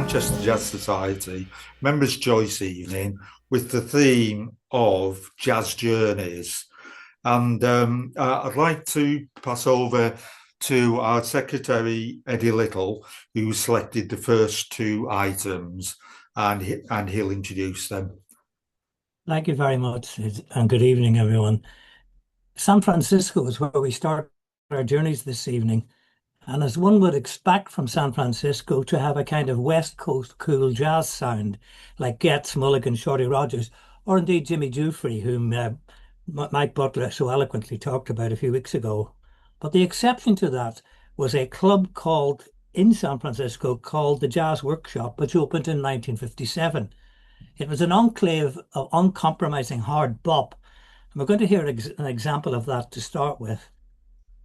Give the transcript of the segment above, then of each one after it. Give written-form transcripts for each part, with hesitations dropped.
Manchester Jazz Society Members' Choice Evening with the theme of Jazz Journeys. And I'd like to pass over to our Secretary, Eddie Little, who selected the first two items, and he'll introduce them. Thank you very much, and good evening, everyone. San Francisco is where we start our journeys this evening. And as one would expect from San Francisco to have a kind of West Coast cool jazz sound, like Getz, Mulligan, Shorty Rogers, or indeed Jimmy Giuffre, whom Mike Butler so eloquently talked about a few weeks ago. But the exception to that was a club in San Francisco called the Jazz Workshop, which opened in 1957. It was an enclave of uncompromising hard bop. And we're going to hear an example of that to start with.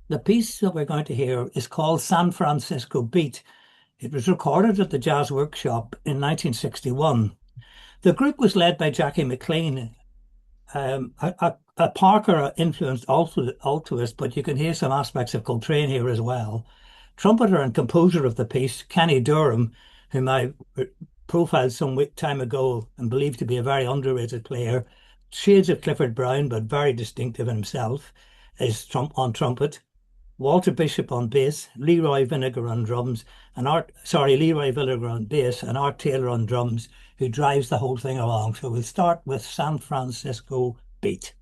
The piece that we're going to hear is called San Francisco Beat. It was recorded at the Jazz Workshop in 1961. The group was led by Jackie McLean, a Parker-influenced altoist, but you can hear some aspects of Coltrane here as well. Trumpeter and composer of the piece, Kenny Durham, whom I profiled some time ago and believed to be a very underrated player, shades of Clifford Brown, but very distinctive in himself, is on trumpet. Walter Bishop on bass, Leroy Vinegar on drums, Leroy Vinegar on bass, and Art Taylor on drums, who drives the whole thing along. So we'll start with San Francisco Beat.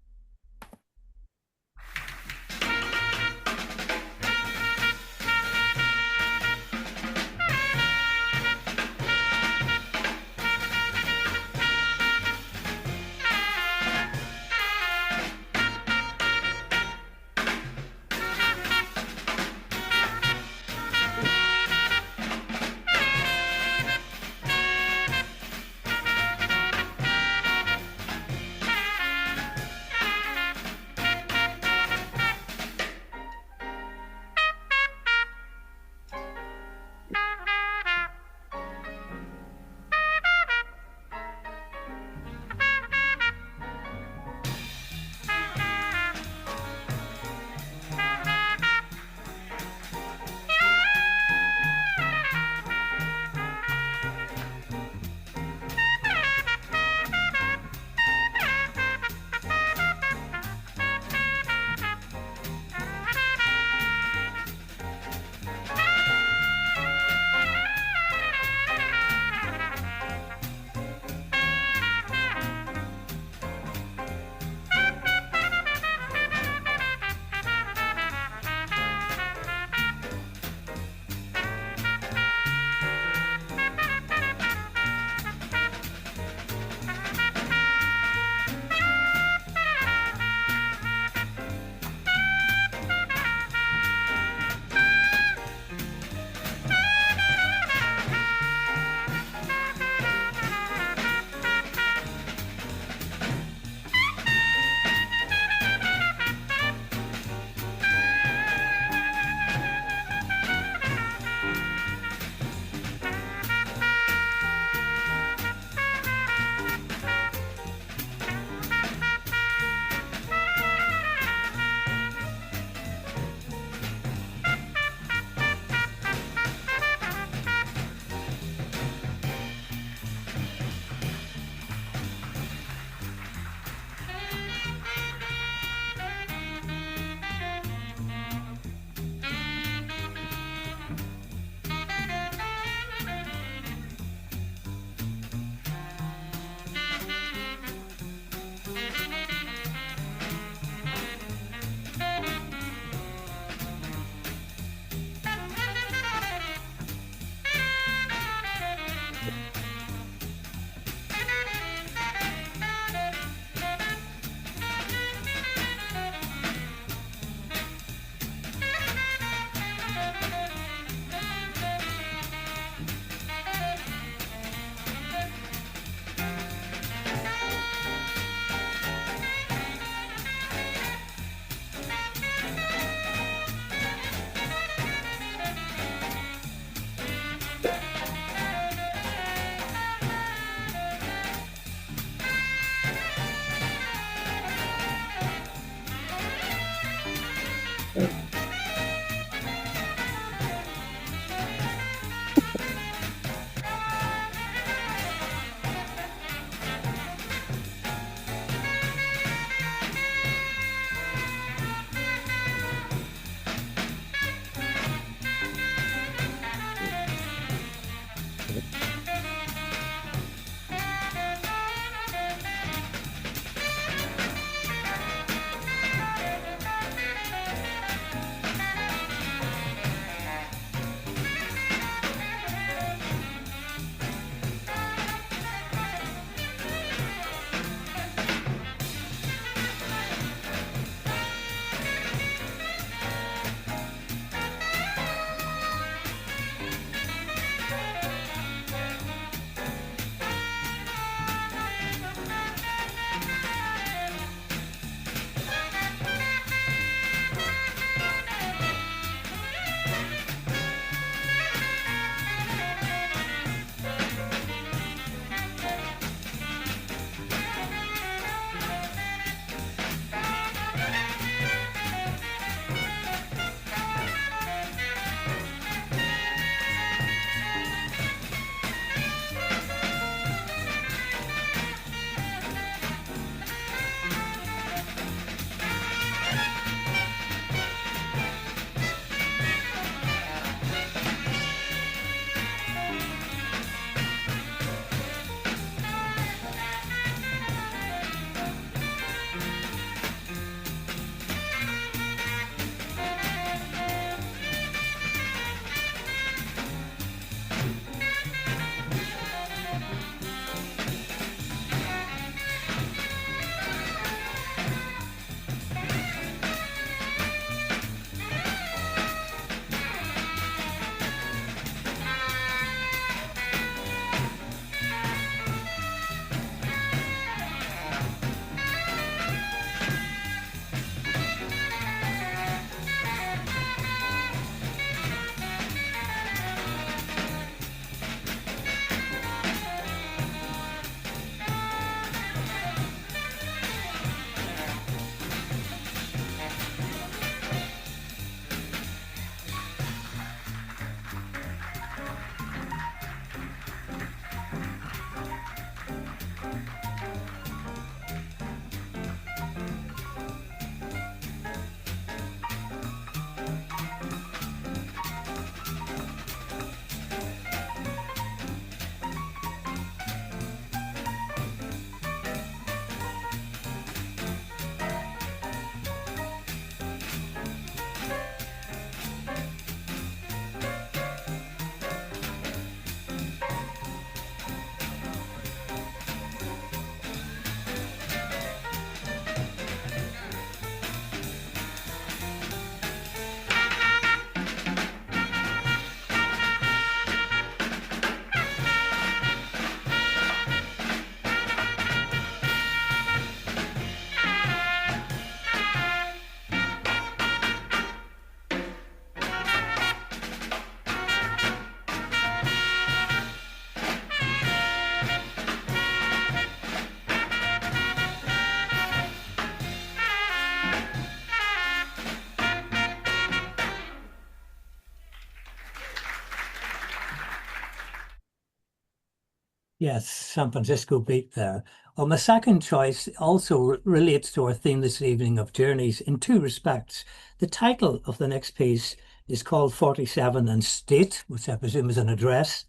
Yes, San Francisco beat there. Well, my second choice also relates to our theme this evening of journeys in two respects. The title of the next piece is called 47 and State, which I presume is an address.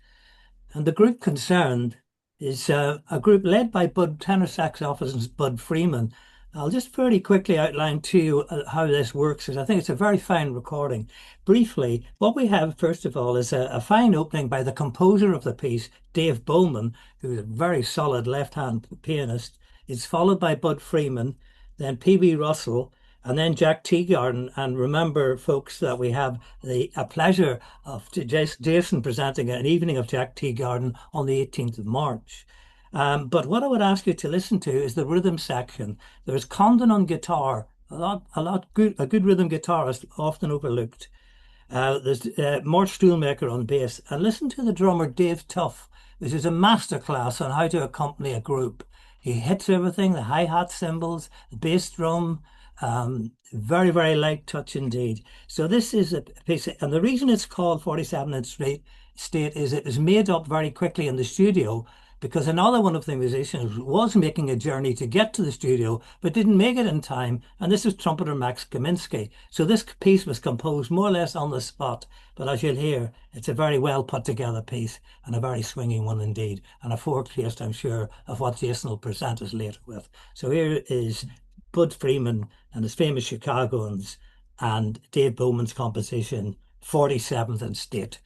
And the group concerned is a group led by Bud tenor saxophonist Bud Freeman. I'll just very quickly outline to you how this works, because I think it's a very fine recording. Briefly, what we have, first of all, is a fine opening by the composer of the piece, Dave Bowman, who's a very solid left-hand pianist. It's followed by Bud Freeman, then P.B. Russell, and then Jack Teagarden. And remember, folks, that we have the a pleasure of Jason presenting an evening of Jack Teagarden on the 18th of March. But what I would ask you to listen to is the rhythm section. There's Condon on guitar, a good rhythm guitarist, often overlooked. There's Mort Stuhlmaker on bass. And listen to the drummer Dave Tuff, which is a masterclass on how to accompany a group. He hits everything, the hi-hat cymbals, the bass drum, very, very light touch indeed. So this is a piece, and the reason it's called 47 and State is it was made up very quickly in the studio because another one of the musicians was making a journey to get to the studio but didn't make it in time, and this is trumpeter Max Kaminsky. So this piece was composed more or less on the spot, but as you'll hear, it's a very well put together piece and a very swinging one indeed, and a foretaste, I'm sure, of what Jason will present us later with. So here is Bud Freeman and his famous Chicagoans and Dave Bowman's composition, 47th and State.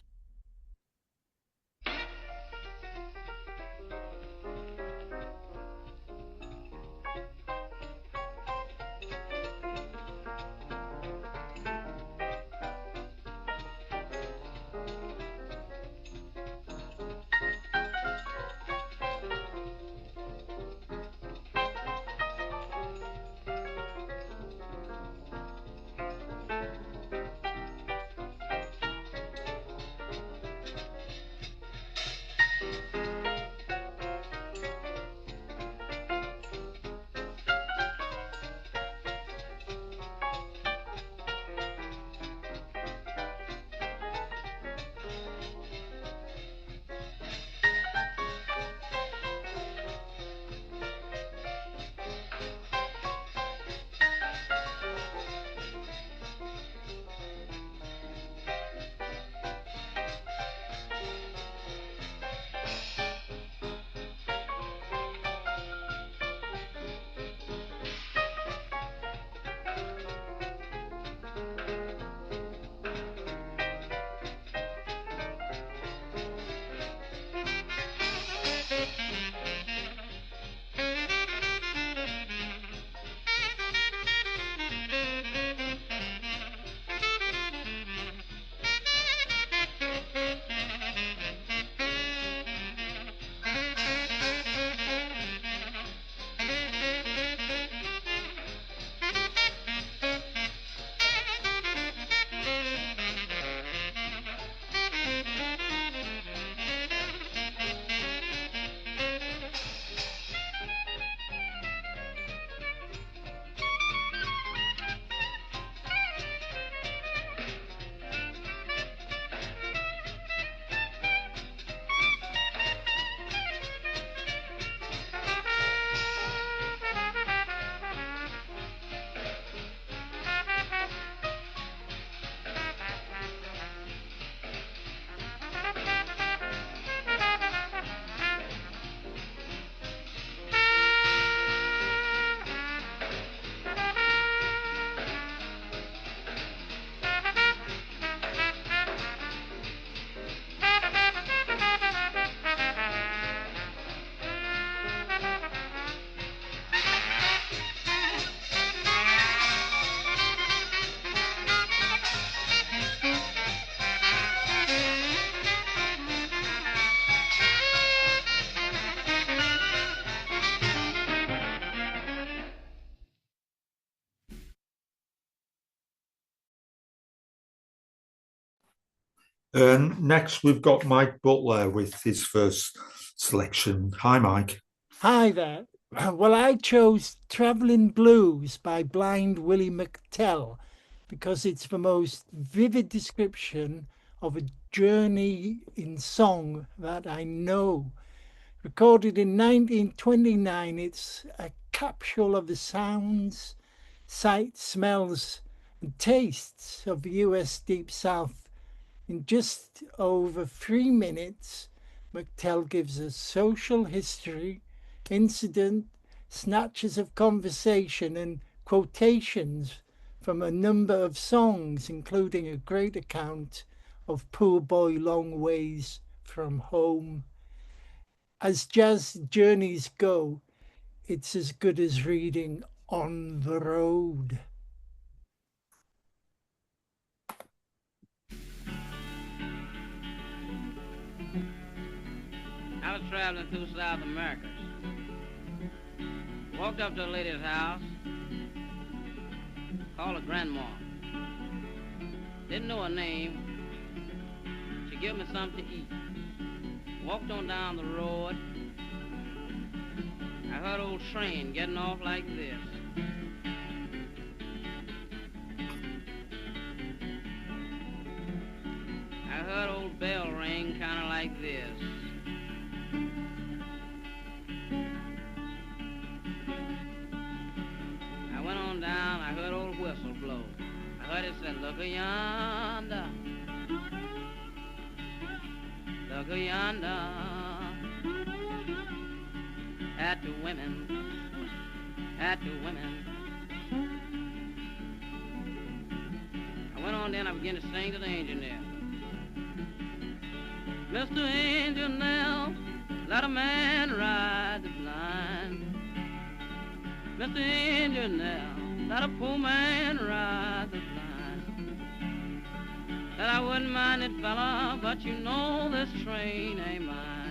Next, we've got Mike Butler with his first selection. Hi, Mike. Hi there. Well, I chose Traveling Blues by Blind Willie McTell because it's the most vivid description of a journey in song that I know. Recorded in 1929, it's a capsule of the sounds, sights, smells, and tastes of the US Deep South. In just over 3 minutes, McTell gives us social history, incident, snatches of conversation, and quotations from a number of songs, including a great account of Poor Boy Long Ways from Home. As jazz journeys go, it's as good as reading On the Road. I was traveling through South America. Walked up to a lady's house, called her grandma. Didn't know her name. She gave me something to eat. Walked on down the road. I heard old train getting off like this. I heard old bell ring kind of like this. I went on down, I heard old whistle blow. I heard it say, look yonder, look yonder, at the women, at the women. I went on down, I began to sing to the engineer. Mr. Engineer, let a man ride the blind. Mr. Engineer, let a poor man ride the blind. That I wouldn't mind it, fella, but you know this train ain't mine.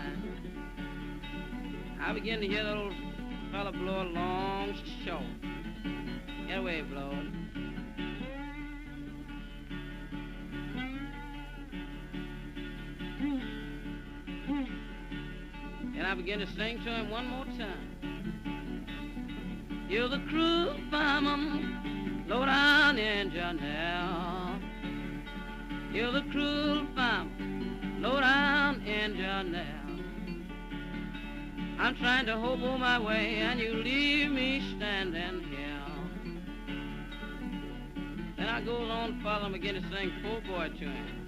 I began to hear that old fella blow a long short. Get away, blow it. And I began to sing to him one more time. You're the cruel fireman, low down engineer. You're the cruel fireman, low down engineer. I'm trying to hobo my way and you leave me standing here. Then I goes on further and begin to sing Poor Boy to him.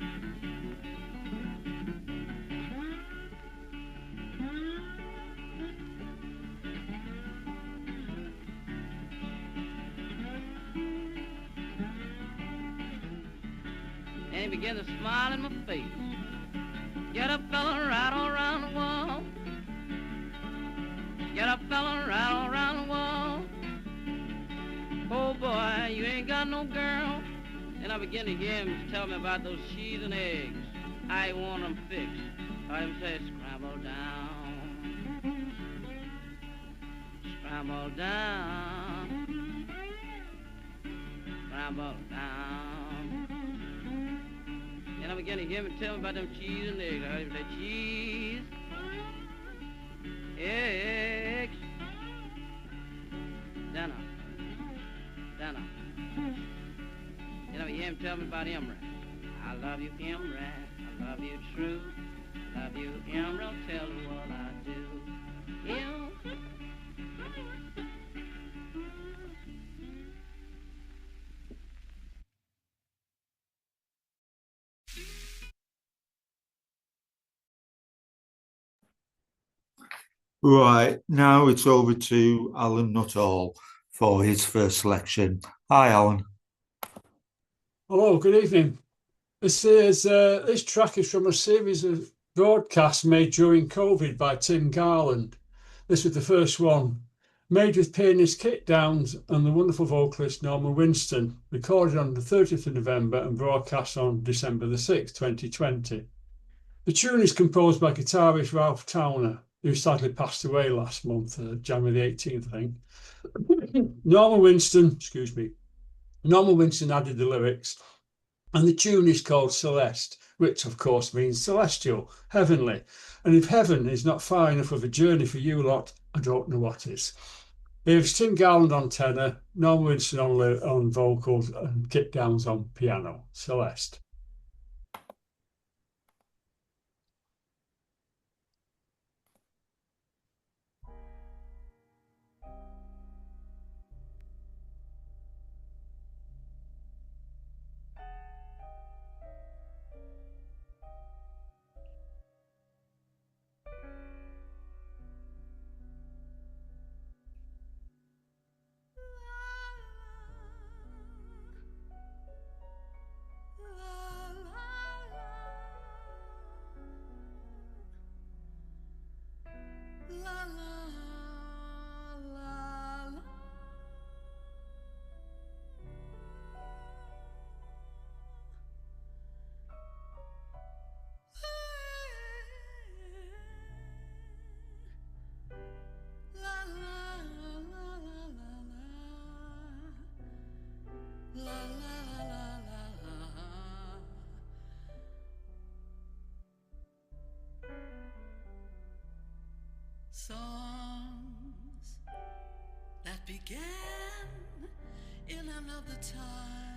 And he began to smile in my face. Get up, fella, right all around the wall. Get up, fella, right all around the wall. Oh boy, you ain't got no girl. And I began to hear him tell me about those cheese and eggs. I want them fixed. I heard him say, scramble down. Scramble down. Scramble down. And I began to hear him tell me about them cheese and eggs. I heard him say, cheese, eggs, dinner, dinner. And I hear him tell me about Emerald. I love you, Emerald. I love you true. Love you, Emerald. Tell me what I do. Emerald. Right, now it's over to Alan Nuttall for his first selection. Hi, Alan. Hello, good evening. This track is from a series of broadcasts made during COVID by Tim Garland. This was the first one, made with pianist Kit Downs and the wonderful vocalist Norman Winston, recorded on the 30th of November and broadcast on December the 6th, 2020. The tune is composed by guitarist Ralph Towner, who sadly passed away last month, January the 18th, I think. Norman Winston added the lyrics, and the tune is called Celeste, which of course means celestial, heavenly. And if heaven is not far enough of a journey for you lot, I don't know what is. Here's Tim Garland on tenor, Norman Winston on vocals, and Kit Downs on piano. Celeste. songs that began in another time,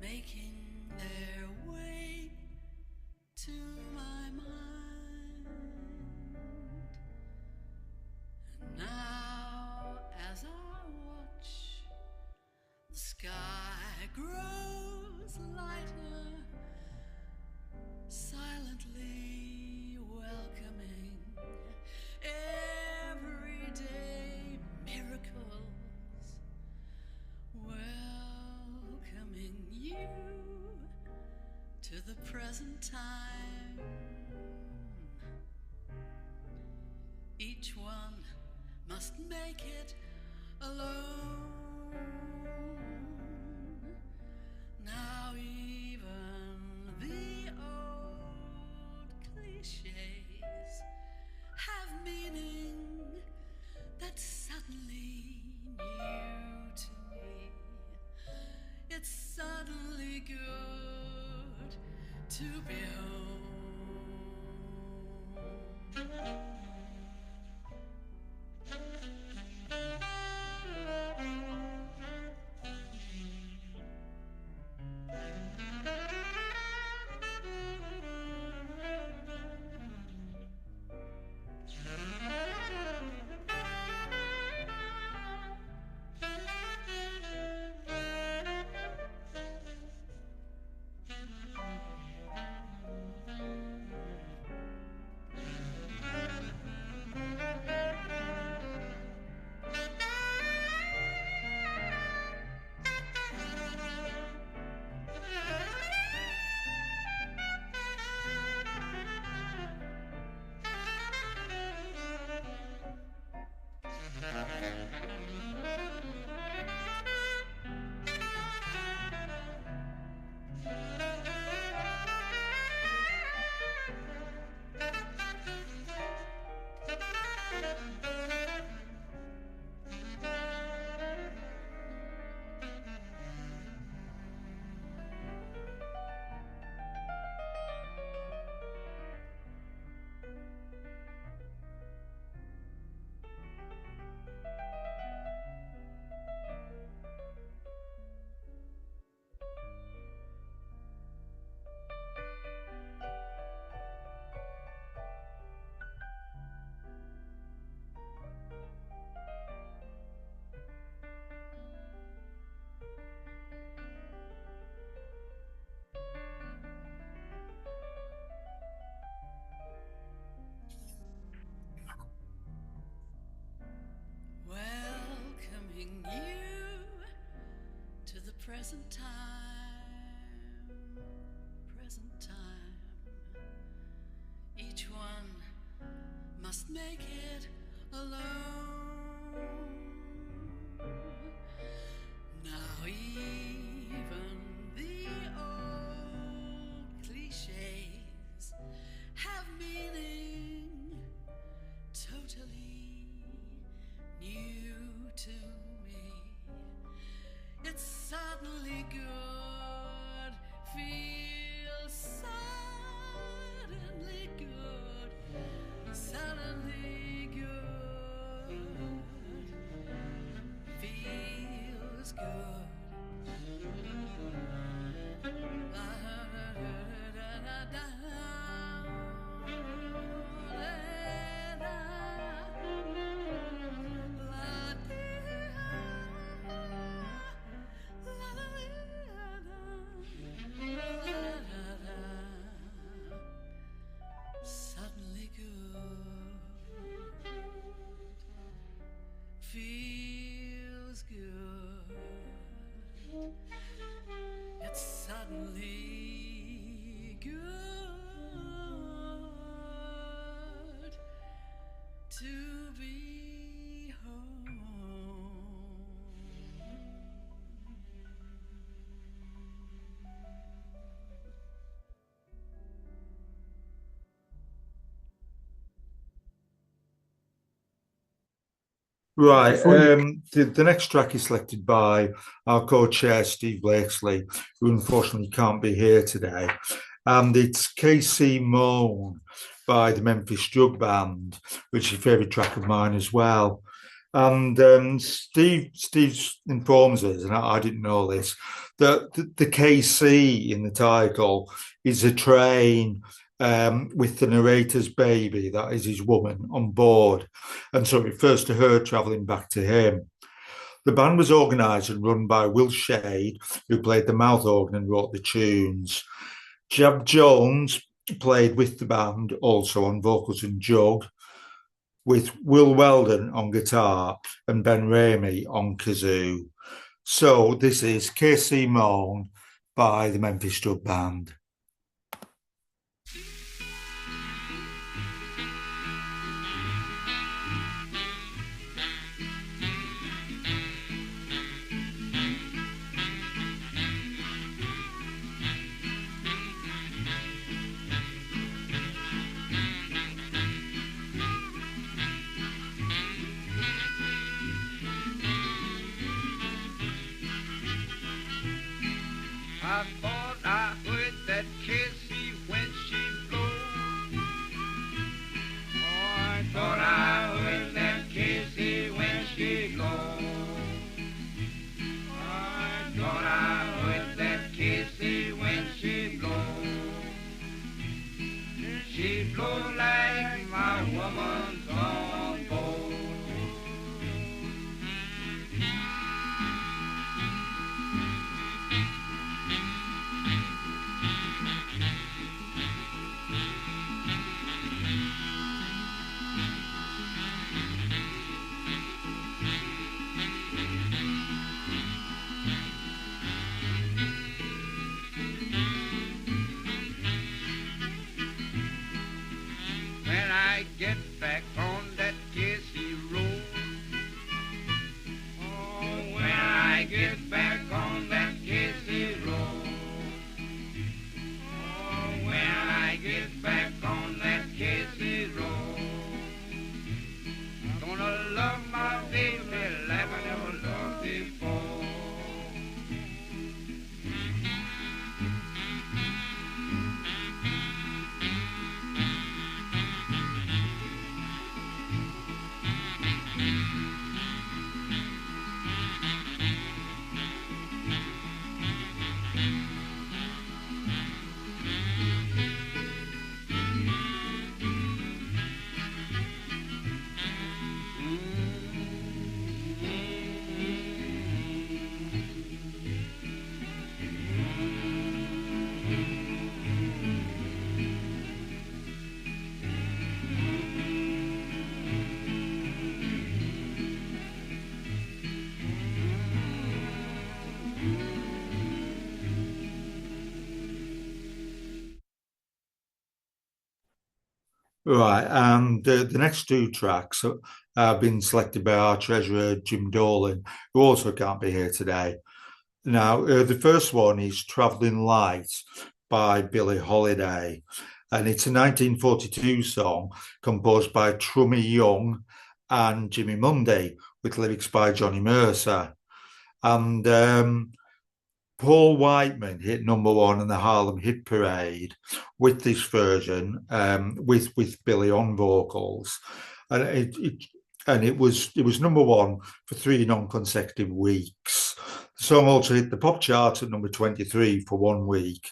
making their way to my mind. And now as I watch, the sky grows lighter, silently welcoming everyday miracles, welcoming you to the present time. Each one must make it alone. Now even the old cliches have meaning that's suddenly new to me. It's suddenly good to be home. Welcoming you to the present time, present time. Each one must make it alone. Now even the old cliches have meaning totally new to me. It's suddenly good, feels suddenly good, suddenly good, feels good. Suddenly good, feels good. It's suddenly good to be home. Right. The next track is selected by our co-chair, Steve Blakesley, who unfortunately can't be here today. and it's KC Moan by the Memphis Jug Band, which is a favourite track of mine as well. And Steve informs us, and I didn't know this, that the KC in the title is a train with the narrator's baby, that is his woman, on board. And so it refers to her travelling back to him. The band was organised and run by Will Shade, who played the mouth organ and wrote the tunes. Jab Jones played with the band also on vocals and jug, with Will Weldon on guitar and Ben Ramey on kazoo. So this is KC Moan by the Memphis Jug Band. I thought I heard that Cassie when she blew. Oh, I thought I heard that Cassie when she blew. I thought I heard that Cassie when she blew. She blew like my woman's on board. When I get back on that Casey road, oh, when I get back on that Casey road, oh, when I get back on that Casey road, I'm gonna love my baby like I never loved before. Right, and the next two tracks have been selected by our treasurer, Jim Dolan, who also can't be here today. Now, the first one is Travelling Light by Billie Holiday, and it's a 1942 song composed by Trummy Young and Jimmy Mundy, with lyrics by Johnny Mercer. And Paul Whiteman hit #1 in the Harlem Hit Parade with this version, with Billy on vocals, and it was #1 for 3 non-consecutive weeks. The song also hit the pop charts at #23 for 1 week,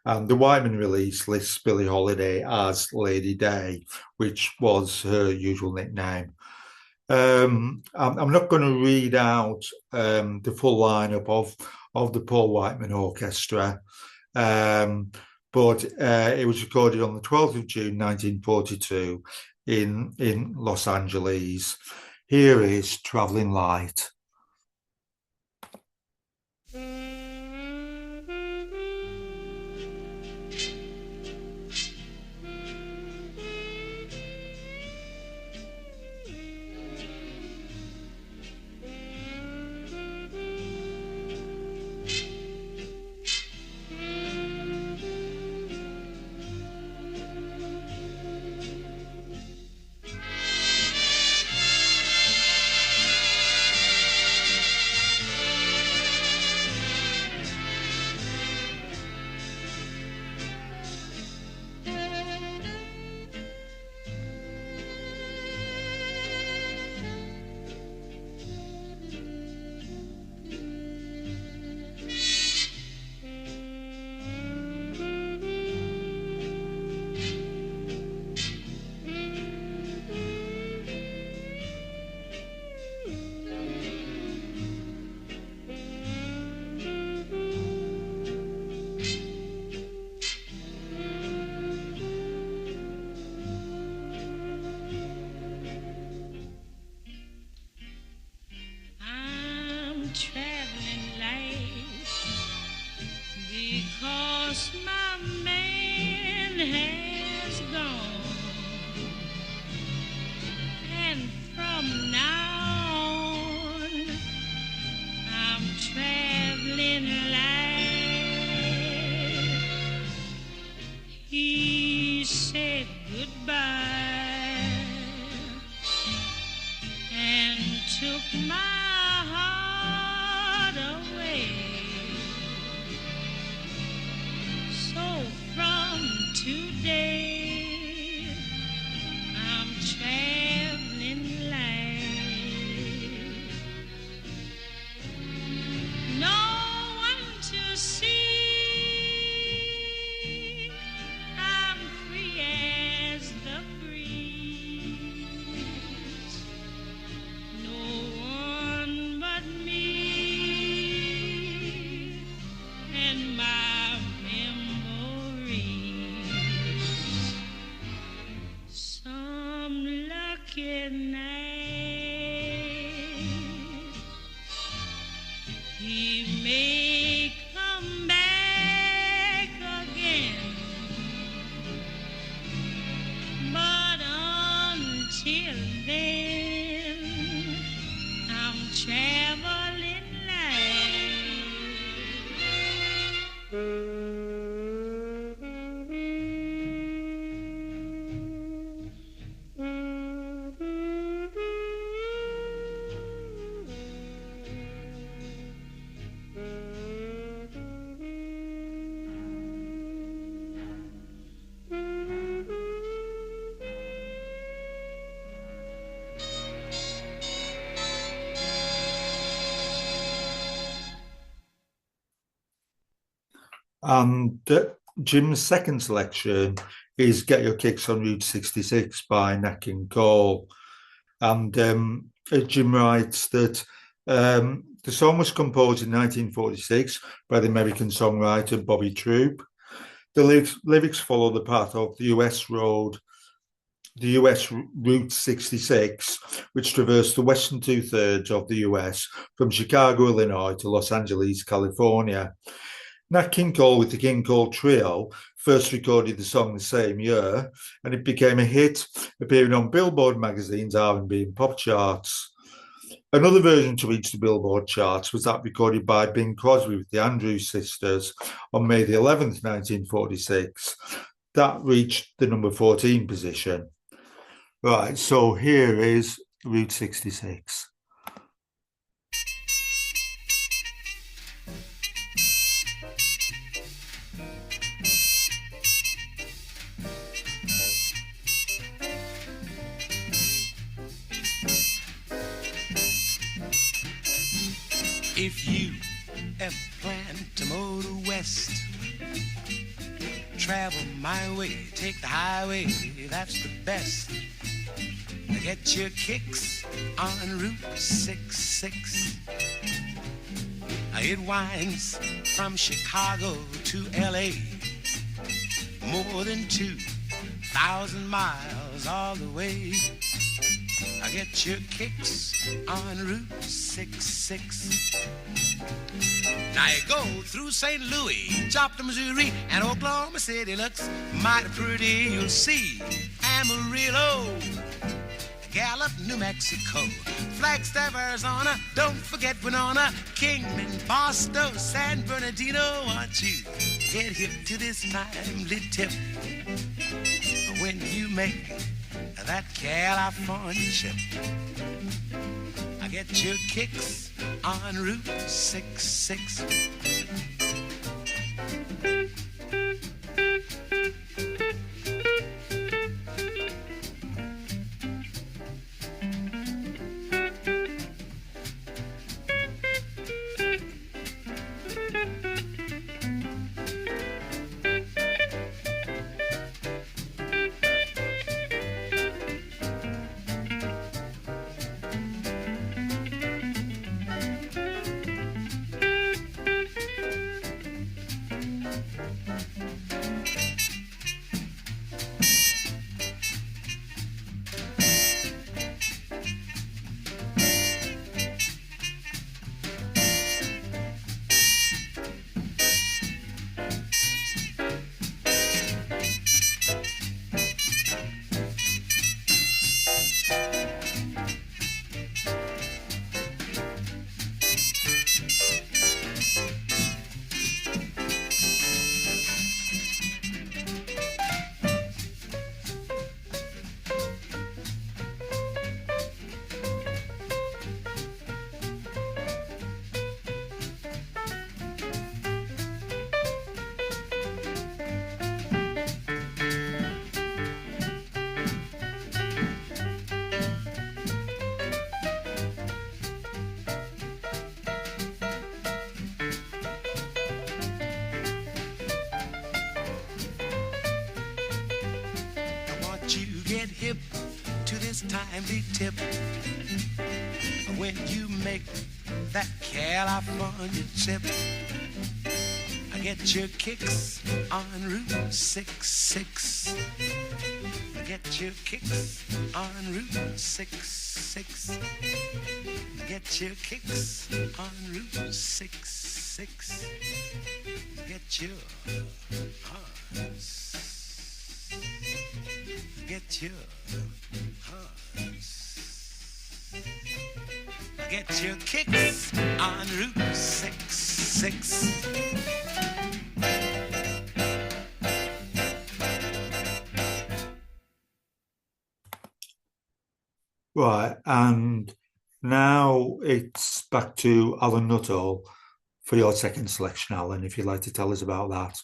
and the Whiteman release lists Billie Holiday as Lady Day, which was her usual nickname. I'm not going to read out the full lineup of the Paul Whiteman Orchestra, but it was recorded on the 12th of June 1942 in Los Angeles. Here is Travelling Light. goodbye and took my heart away. So from today, I'm traveling light. No one to see. I'm free as the breeze. No one but me and my memories. Some lucky night he may come back again, but until then, I'm traveling And Jim's second selection is Get Your Kicks on Route 66 by Nat King Cole. And Jim writes that the song was composed in 1946 by the American songwriter Bobby Troup. The lyrics follow the path of the US Route 66, which traversed the western two-thirds of the US from Chicago, Illinois to Los Angeles, California. Nat King Cole with the King Cole Trio first recorded the song the same year, and it became a hit, appearing on Billboard magazine's R&B and pop charts. Another version to reach the Billboard charts was that recorded by Bing Crosby with the Andrews Sisters on May the 11th, 1946. That reached the number 14 position. Right, so here is Route 66. If you ever plan to motor west, travel my way, take the highway, that's the best. Get your kicks on Route 66. It winds from Chicago to LA, more than 2,000 miles all the way. Get your kicks on Route 66. Now you go through St. Louis, Joplin, Missouri, and Oklahoma City looks mighty pretty, you'll see. Amarillo, Gallup, New Mexico, Flagstaff, Arizona, don't forget Winona, Kingman, Boston, San Bernardino. Want you get hip to this timely tip when you make that California trip. I get your kicks on Route 66. this timely tip. When you make that California trip, I get your kicks on Route 66. I get your kicks on Route 66. I get your kicks on Route 66. Get your hearts. Get your hearts. Get your kicks on Route 66. Right, and now it's back to Alan Nuttall for your second selection, Alan, if you'd like to tell us about that.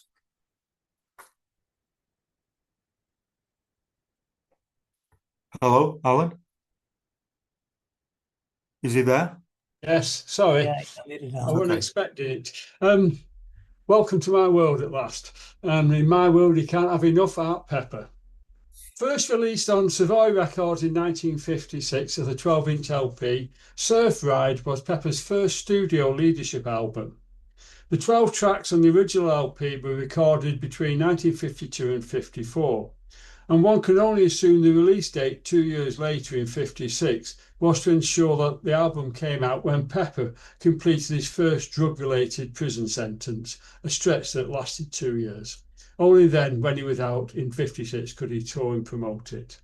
Hello, Alan? Is he there? Yes, sorry. Yeah, I made it I on. wasn't Okay. expecting it. Welcome to my world at last. In my world, you can't have enough art pepper. First released on Savoy Records in 1956 as a 12-inch LP, Surf Ride was Pepper's first studio leadership album. The 12 tracks on the original LP were recorded between 1952 and 54, and one can only assume the release date 2 years later in 56 was to ensure that the album came out when Pepper completed his first drug-related prison sentence, a stretch that lasted 2 years. Only then, when he was out in 56, could he tour and promote it.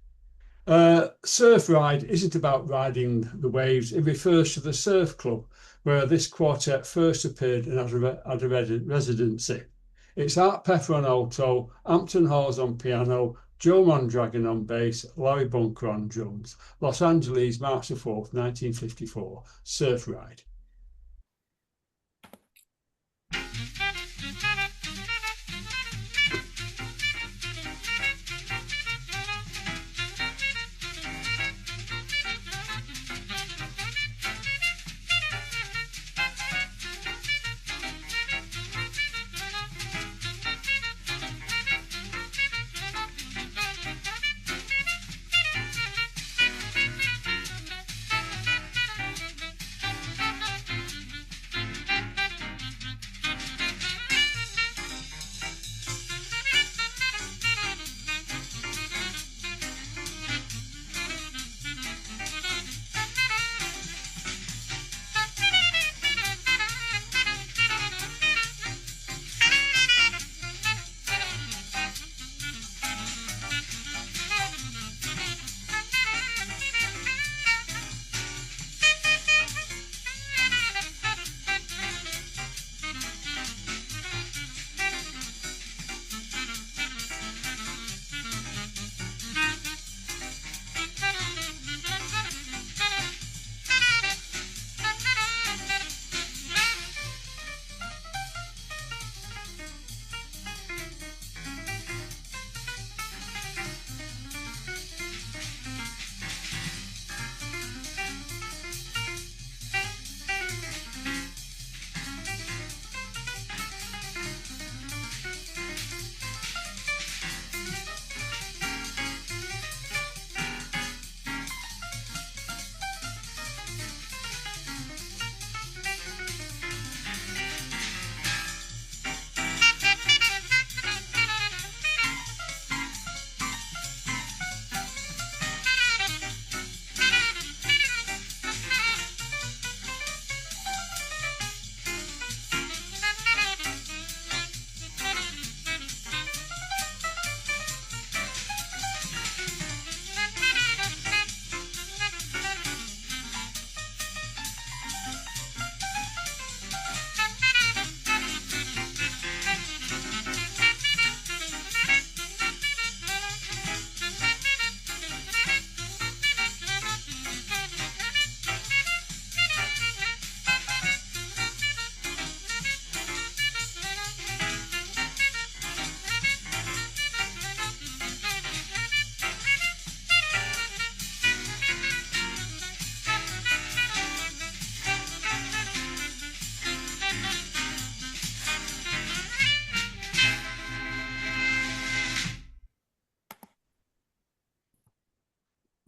Surf Ride isn't about riding the waves. It refers to the Surf Club, where this quartet first appeared and had a residency. It's Art Pepper on alto, Hampton Hawes on piano, Joe Mondragon on bass, Larry Bunker on drums. Los Angeles, March the 4th, 1954. Surf Ride.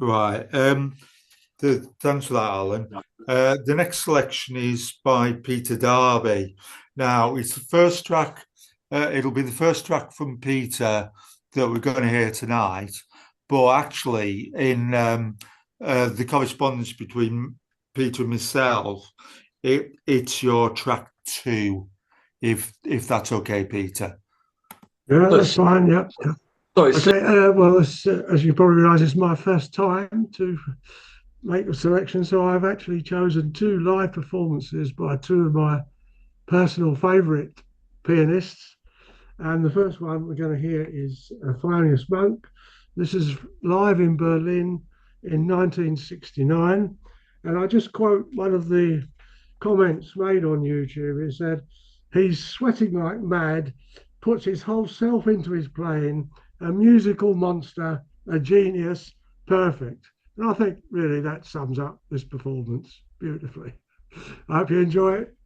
Right. Thanks for that, Alan. The next selection is by Peter Darby. Now, it's the first track. It'll be the first track from Peter that we're going to hear tonight. But actually, in the correspondence between Peter and myself, it's your track 2, if that's okay, Peter. Yeah, that's fine. Yeah. Sorry, Okay. Well, as you probably realise, it's my first time to make a selection, so I've actually chosen 2 live performances by 2 of my personal favourite pianists. And the first one we're going to hear is Thelonious Monk. This is live in Berlin in 1969. And I just quote one of the comments made on YouTube. It said, "He's sweating like mad, puts his whole self into his playing, a musical monster, a genius, perfect." And I think really that sums up this performance beautifully. I hope you enjoy it.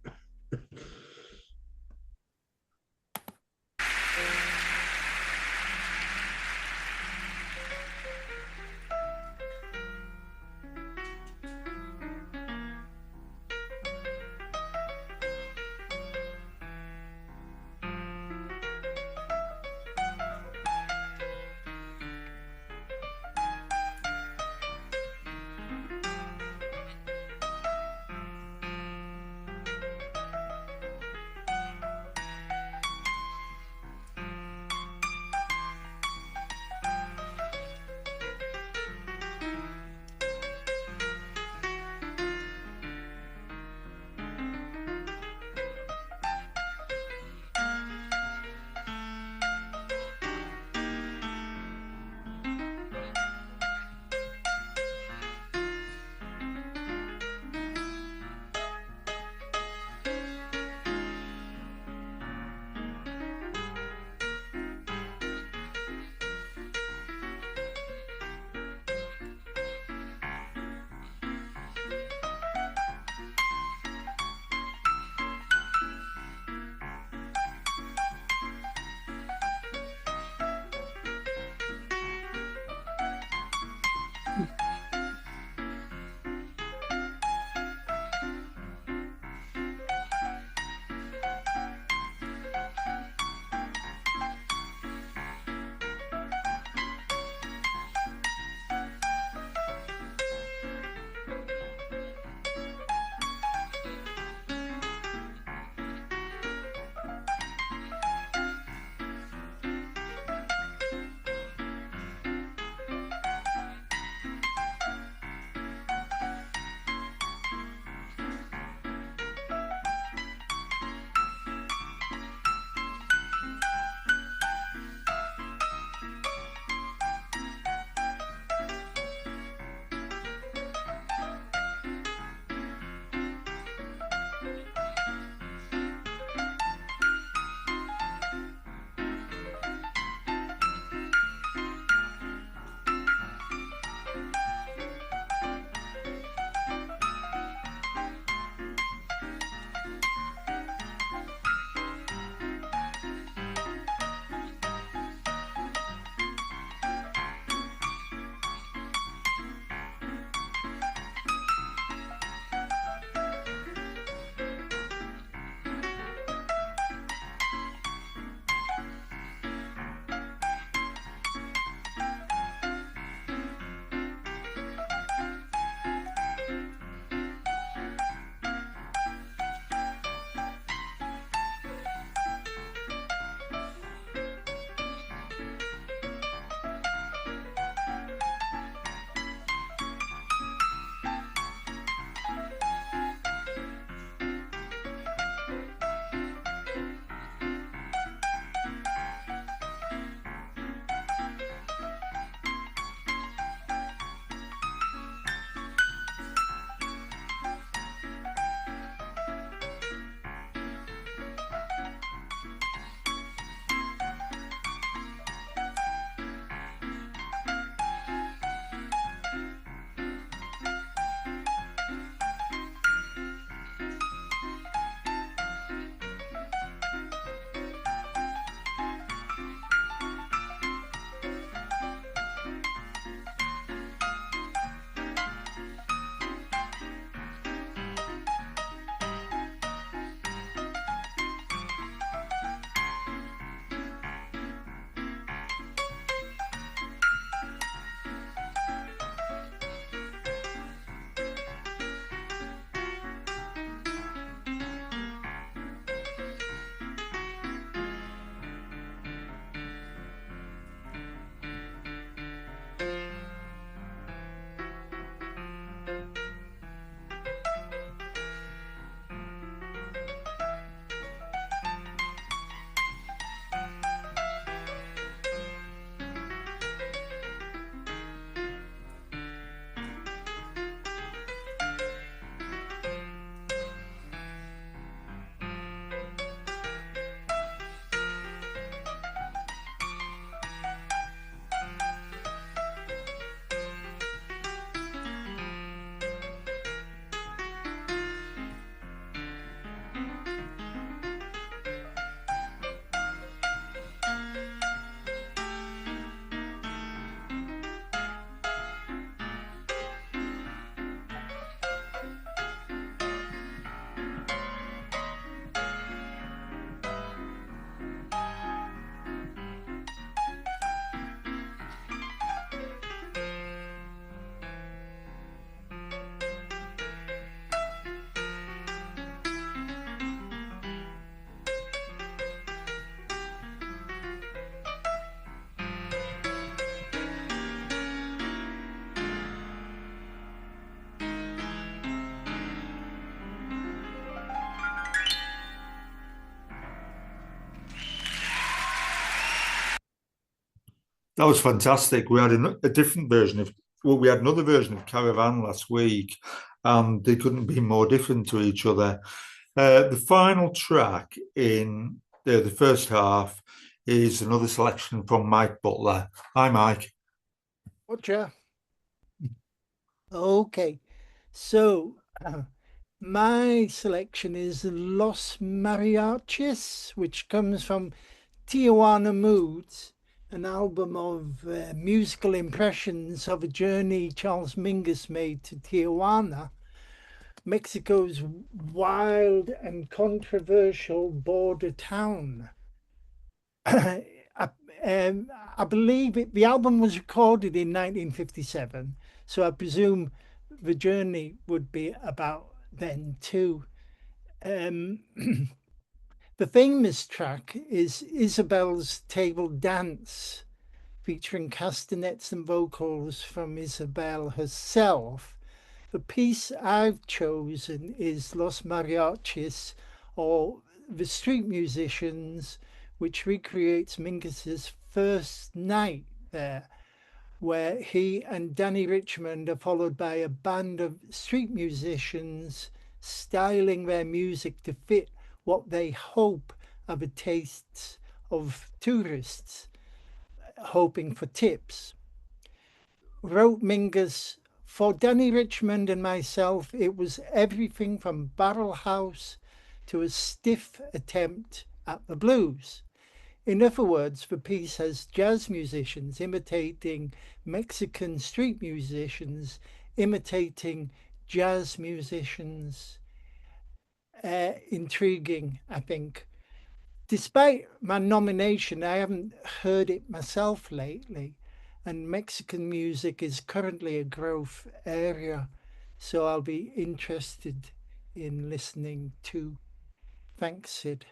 That was fantastic. We had a different version of, well, we had another version of Caravan last week, and they couldn't be more different to each other. The final track in the first half is another selection from Mike Butler. Hi, Mike. Roger. Okay, so my selection is Los Mariachis, which comes from Tijuana Moods, an album of musical impressions of a journey Charles Mingus made to Tijuana, Mexico's wild and controversial border town. I believe the album was recorded in 1957, so I presume the journey would be about then too. The famous track is Isabel's Table Dance, featuring castanets and vocals from Isabel herself. The piece I've chosen is Los Mariachis, or The Street Musicians, which recreates Mingus's first night there, where he and Danny Richmond are followed by a band of street musicians styling their music to fit what they hope are the tastes of tourists, hoping for tips. Wrote Mingus, for Danny Richmond and myself, it was everything from Barrel House to a stiff attempt at the blues. In other words, the piece has jazz musicians imitating Mexican street musicians, imitating jazz musicians. Intriguing, I think. Despite my nomination, I haven't heard it myself lately, and Mexican music is currently a growth area, so I'll be interested in listening too. Thanks, Sid.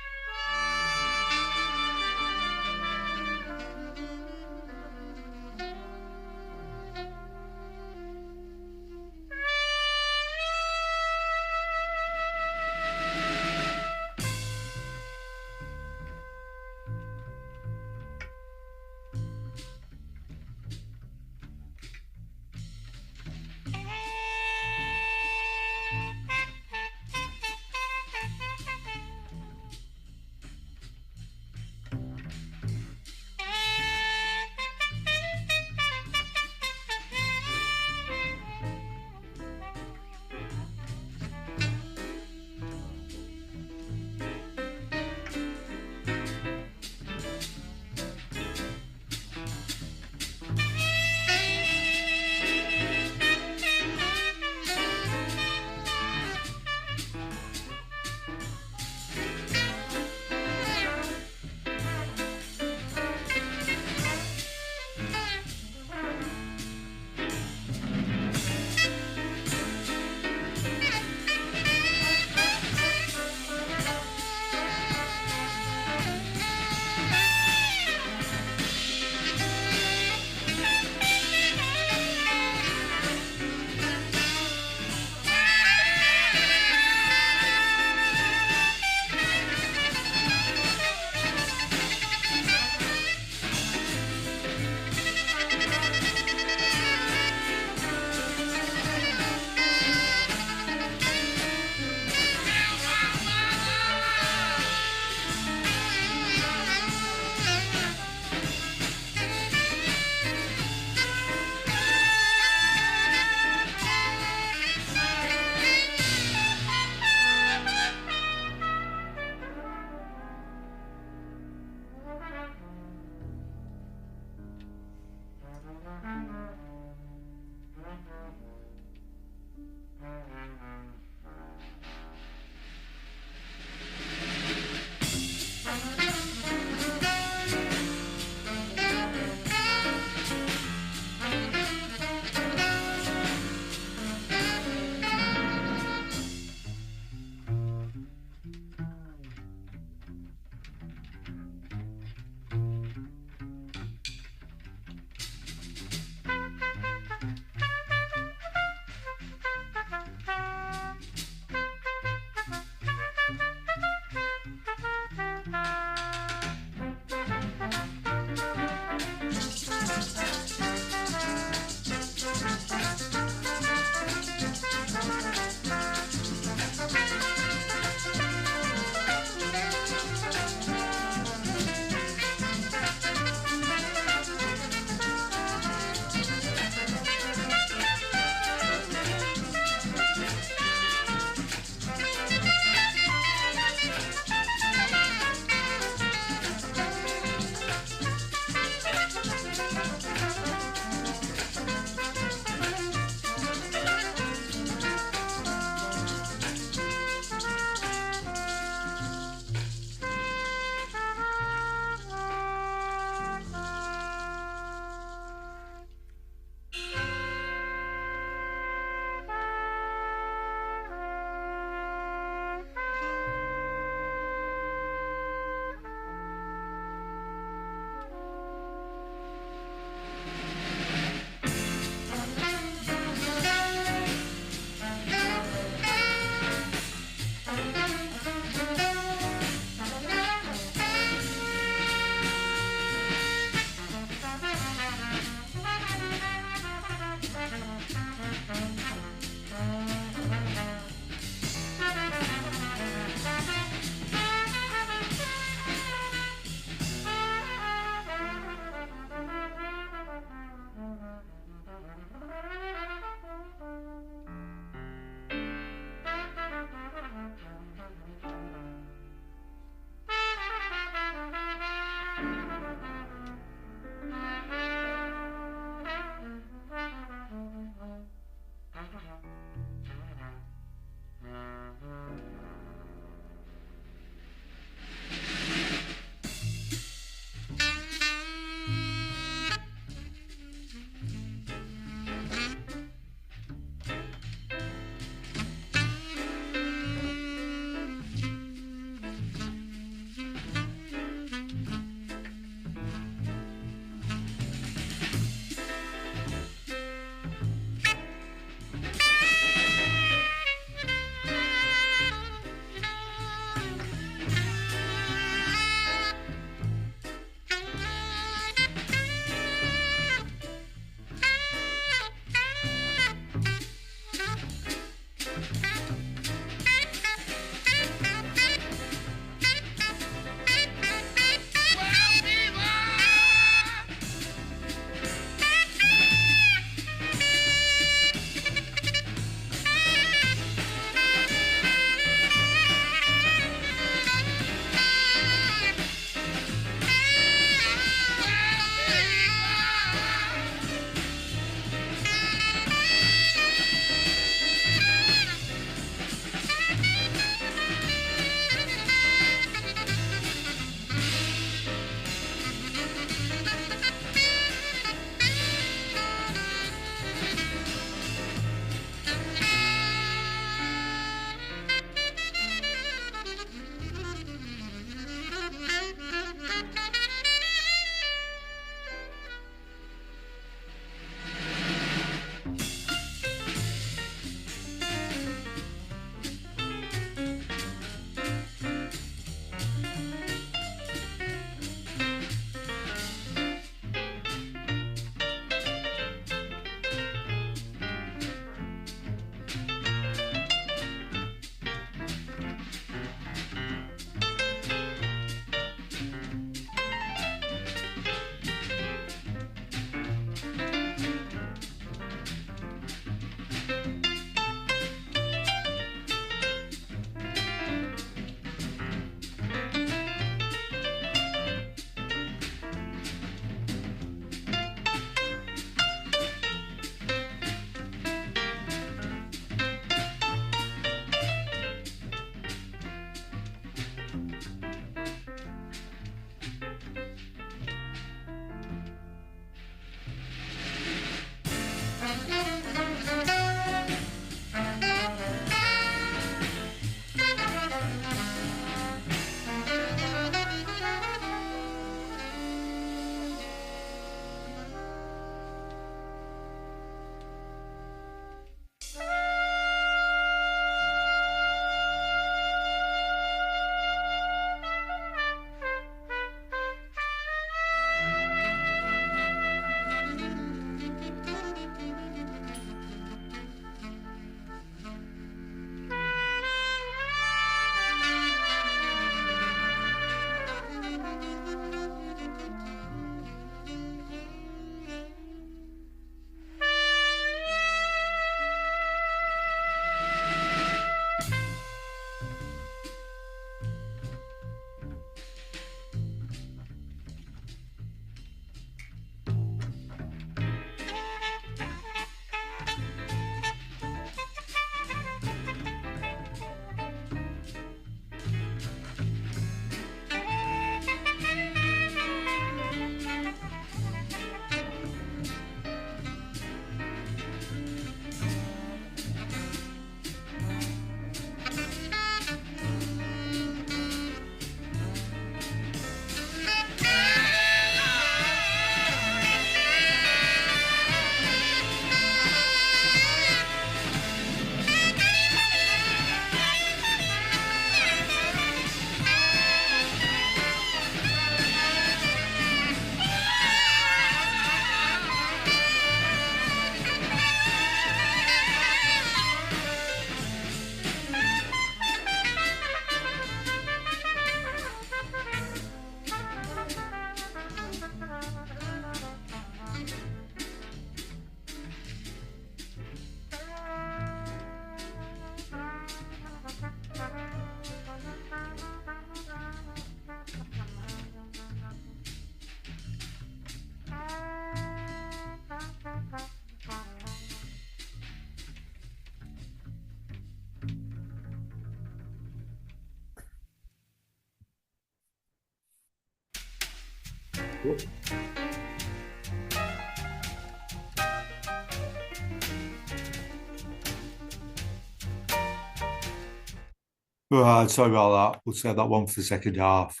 Right, sorry about that. We'll save that one for the second half.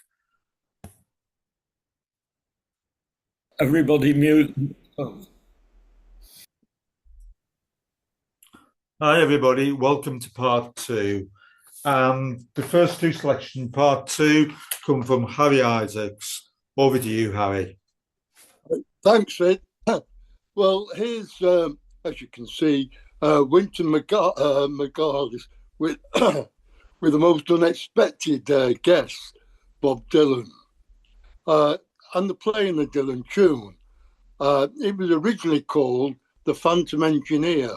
Everybody mute. Oh. Hi, everybody. Welcome to part two. The first two selections, part two, come from Harry Isaacs. Over to you, Harry. Thanks, Ed. Well, here's, as you can see, Wynton McGarlis with with the most unexpected guest, Bob Dylan, and the playing the Dylan tune. It was originally called The Phantom Engineer.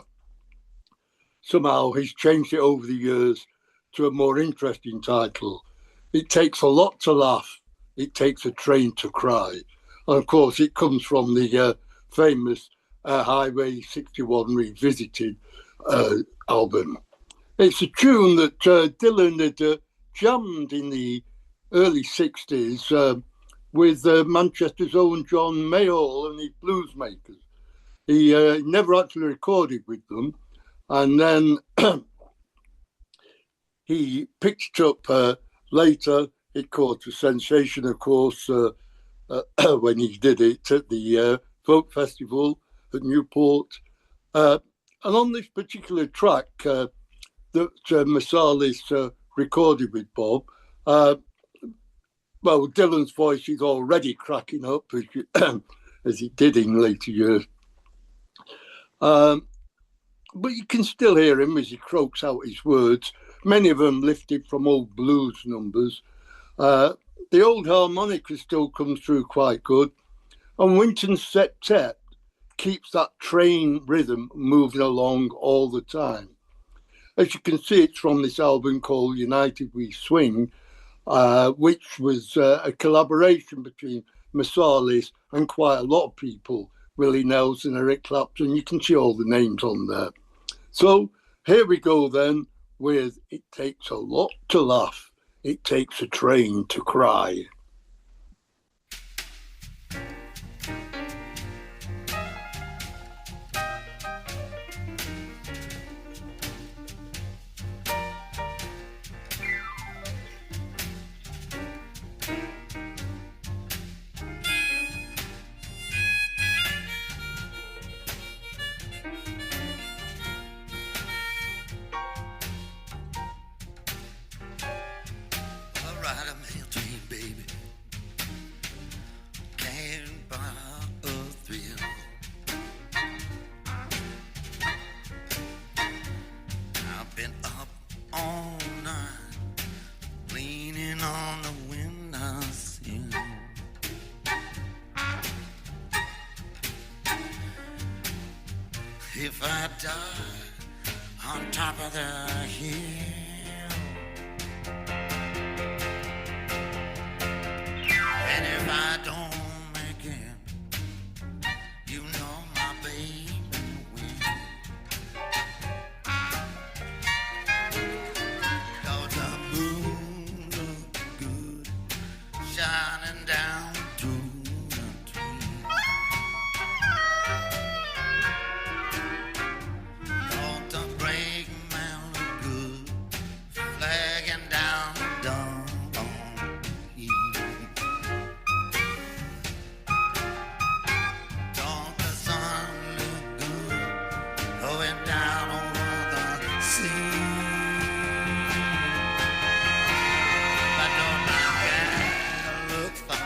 Somehow he's changed it over the years to a more interesting title. It takes a lot to laugh. It takes a train to cry. And of course, it comes from the famous Highway 61 Revisited album. It's a tune that Dylan had jammed in the early 60s with Manchester's own John Mayall and the Bluesmakers. He never actually recorded with them. And then he picked it up later. It caused a sensation, of course, when he did it at the folk festival at Newport. And on this particular track that Marsalis recorded with Bob, well, Dylan's voice is already cracking up as it did in later years. But you can still hear him as he croaks out his words, many of them lifted from old blues numbers. The old harmonica still comes through quite good. And Wynton's septet keeps that train rhythm moving along all the time. As you can see, it's from this album called United We Swing, which was a collaboration between Marsalis and quite a lot of people, Willie Nelson, Eric Clapton. You can see all the names on there. So here we go then with It Takes a Lot to Laugh. It Takes a Train to Cry. If I die on top of the hill, and if I don't make it, you know my baby will. 'Cause the moon looks good shining down through the trees. Don't the break man look good flagging down the dawn on you. Don't the sun look good going down over the sea? But don't I gotta look for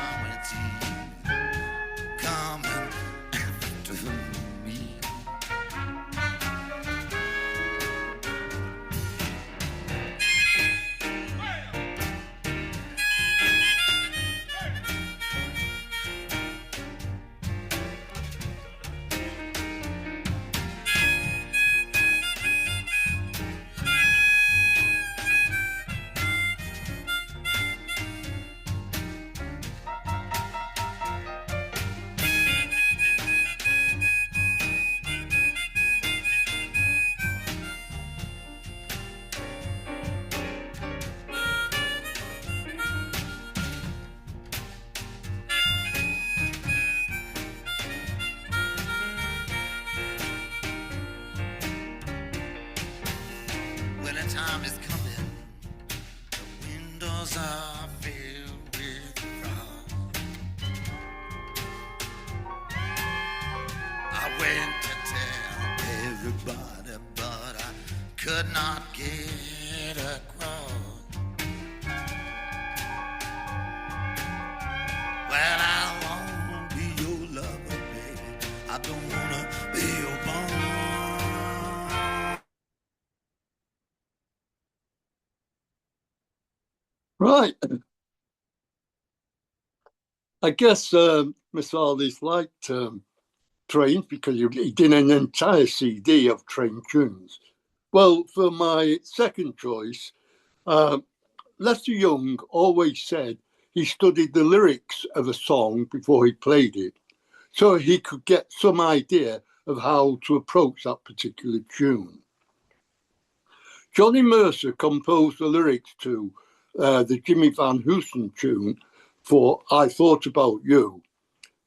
Nighttime is coming, the windows are filled with frost. I went to tell everybody, but I could not get across. Well, I won't be your lover, baby. I don't wanna be your bone. Right. I guess Miss Harley's liked Trains because he did an entire CD of Train tunes. Well, for my second choice, Lester Young always said he studied the lyrics of a song before he played it, so he could get some idea of how to approach that particular tune. Johnny Mercer composed the lyrics to the Jimmy Van Heusen tune for I Thought About You,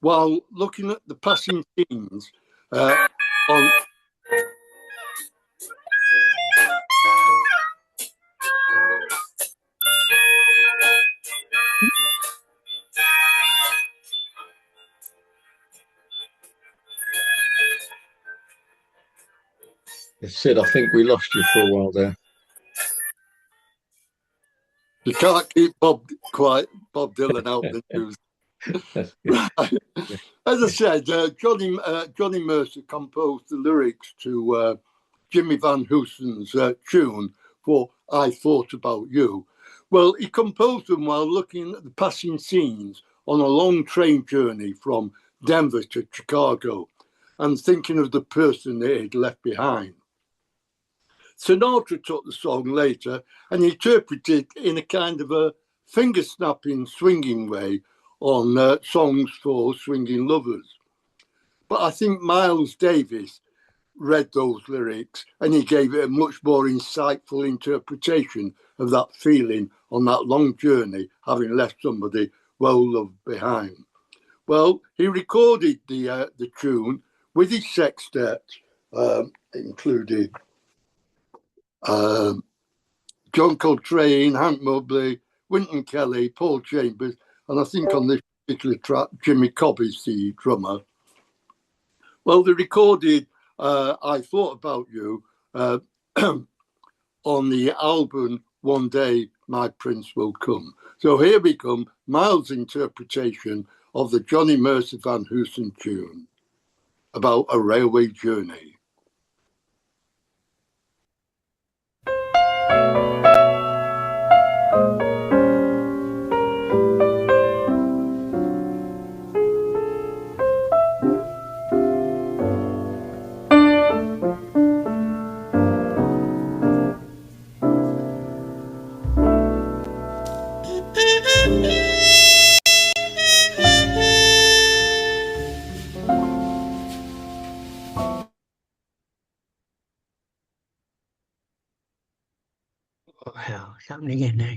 while looking at the passing scenes on. Sid, I think we lost you for a while there. You can't keep Bob Dylan out the news. As I said, Johnny Mercer composed the lyrics to Jimmy Van Heusen's tune for I Thought About You. Well, he composed them while looking at the passing scenes on a long train journey from Denver to Chicago and thinking of the person they had left behind. Sinatra took the song later and interpreted it in a kind of a finger-snapping, swinging way on songs for swinging lovers. But I think Miles Davis read those lyrics and he gave it a much more insightful interpretation of that feeling on that long journey, having left somebody well-loved behind. Well, he recorded the tune with his sextet, included John Coltrane, Hank Mobley, Wynton Kelly, Paul Chambers, and I think on this particular track, Jimmy Cobb is the drummer. Well, they recorded I Thought About You on the album One Day My Prince Will Come. So here we come, Miles' interpretation of the Johnny Mercer Van Heusen tune about a railway journey. What the hell is happening again now?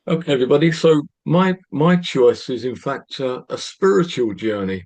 Okay, everybody. So my choice is in fact a spiritual journey.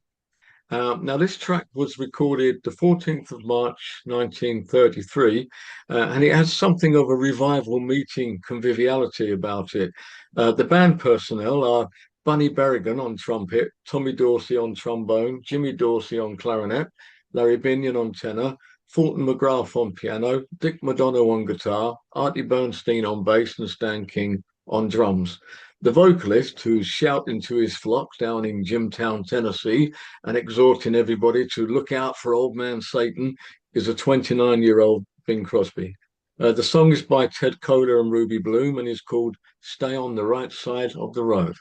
Now, this track was recorded the 14th of March, 1933, and it has something of a revival meeting conviviality about it. The band personnel are Bunny Berrigan on trumpet, Tommy Dorsey on trombone, Jimmy Dorsey on clarinet, Larry Binion on tenor, Fulton McGrath on piano, Dick Madonna on guitar, Artie Bernstein on bass, and Stan King on drums. The vocalist, who's shouting to his flock down in Jimtown, Tennessee, and exhorting everybody to look out for old man Satan, is a 29-year-old Bing Crosby. The song is by Ted Koehler and Ruby Bloom and is called Stay on the Right Side of the Road.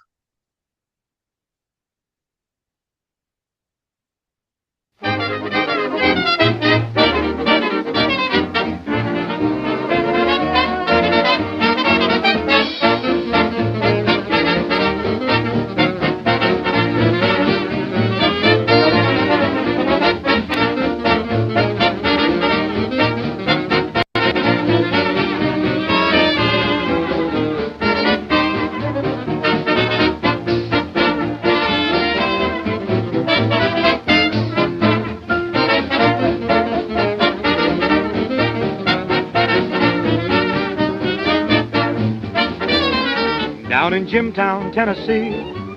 Down in Jimtown, Tennessee,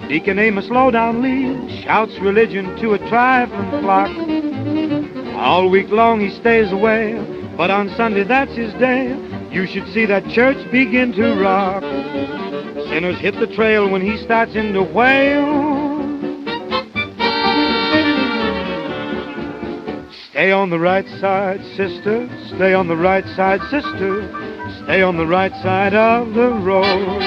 Deacon Amos Lowdown Lee shouts religion to a trifling flock. All week long he stays away, but on Sunday that's his day. You should see that church begin to rock. Sinners hit the trail when he starts in to wail. Stay on the right side, sister. Stay on the right side, sister. Stay on the right side of the road.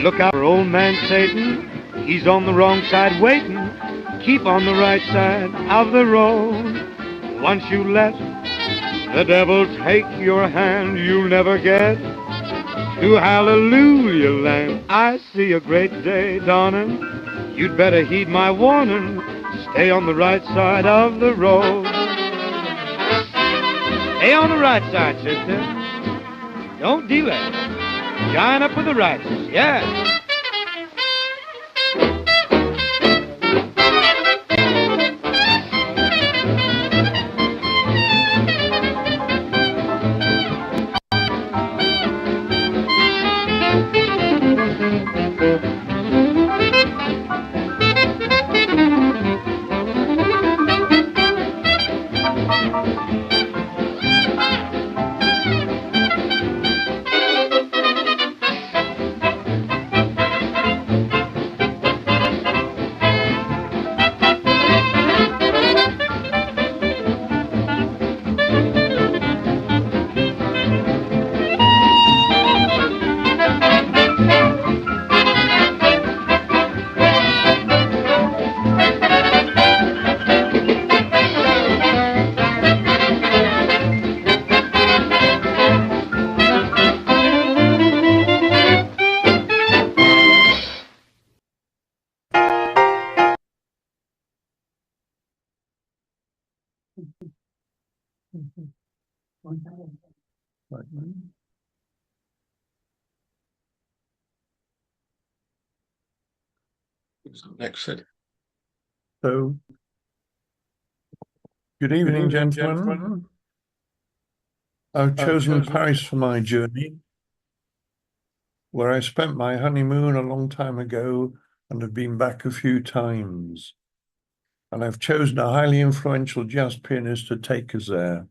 Look out for old man Satan. He's on the wrong side waiting. Keep on the right side of the road. Once you let the devil take your hand, you'll never get to Hallelujah land. I see a great day dawning. You'd better heed my warning. Stay on the right side of the road. Stay on the right side, sister. Don't delay. Join up with the righteous, yeah. Next set. So, good evening, gentlemen. I've chosen Paris for my journey, where I spent my honeymoon a long time ago and have been back a few times. And I've chosen a highly influential jazz pianist to take us there.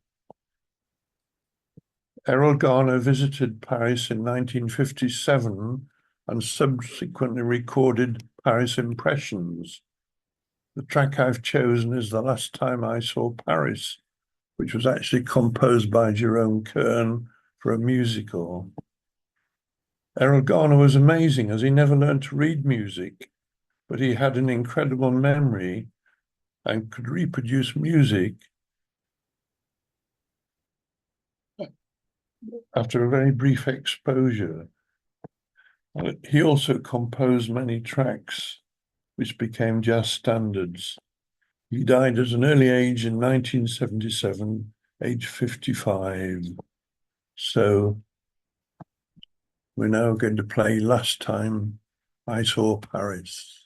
Errol Garner visited Paris in 1957 and subsequently recorded Paris Impressions. The track I've chosen is The Last Time I Saw Paris, which was actually composed by Jerome Kern for a musical. Errol Garner was amazing as he never learned to read music, but he had an incredible memory and could reproduce music after a very brief exposure. He also composed many tracks which became jazz standards. He died at an early age in 1977, age 55. So We're now going to play Last Time I Saw Paris.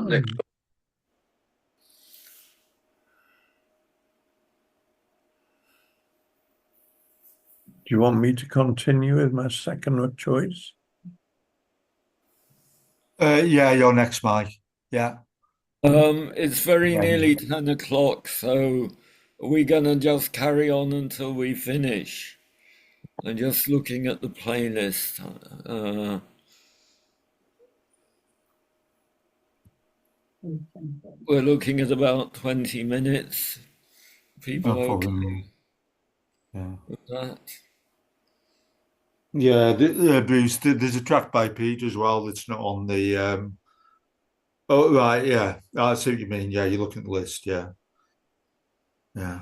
Next. Do you want me to continue with my second choice? Yeah, you're next, Mike. Yeah. It's very Yeah. nearly 10 o'clock, so are we gonna just carry on until we finish? I'm just looking at the playlist. We're looking at about 20 minutes. People No okay problem. Yeah. with that? Yeah, Bruce, there's a track by Pete as well that's not on the. Oh, right, yeah. I see what you mean. Yeah, you're looking at the list. Yeah. Yeah.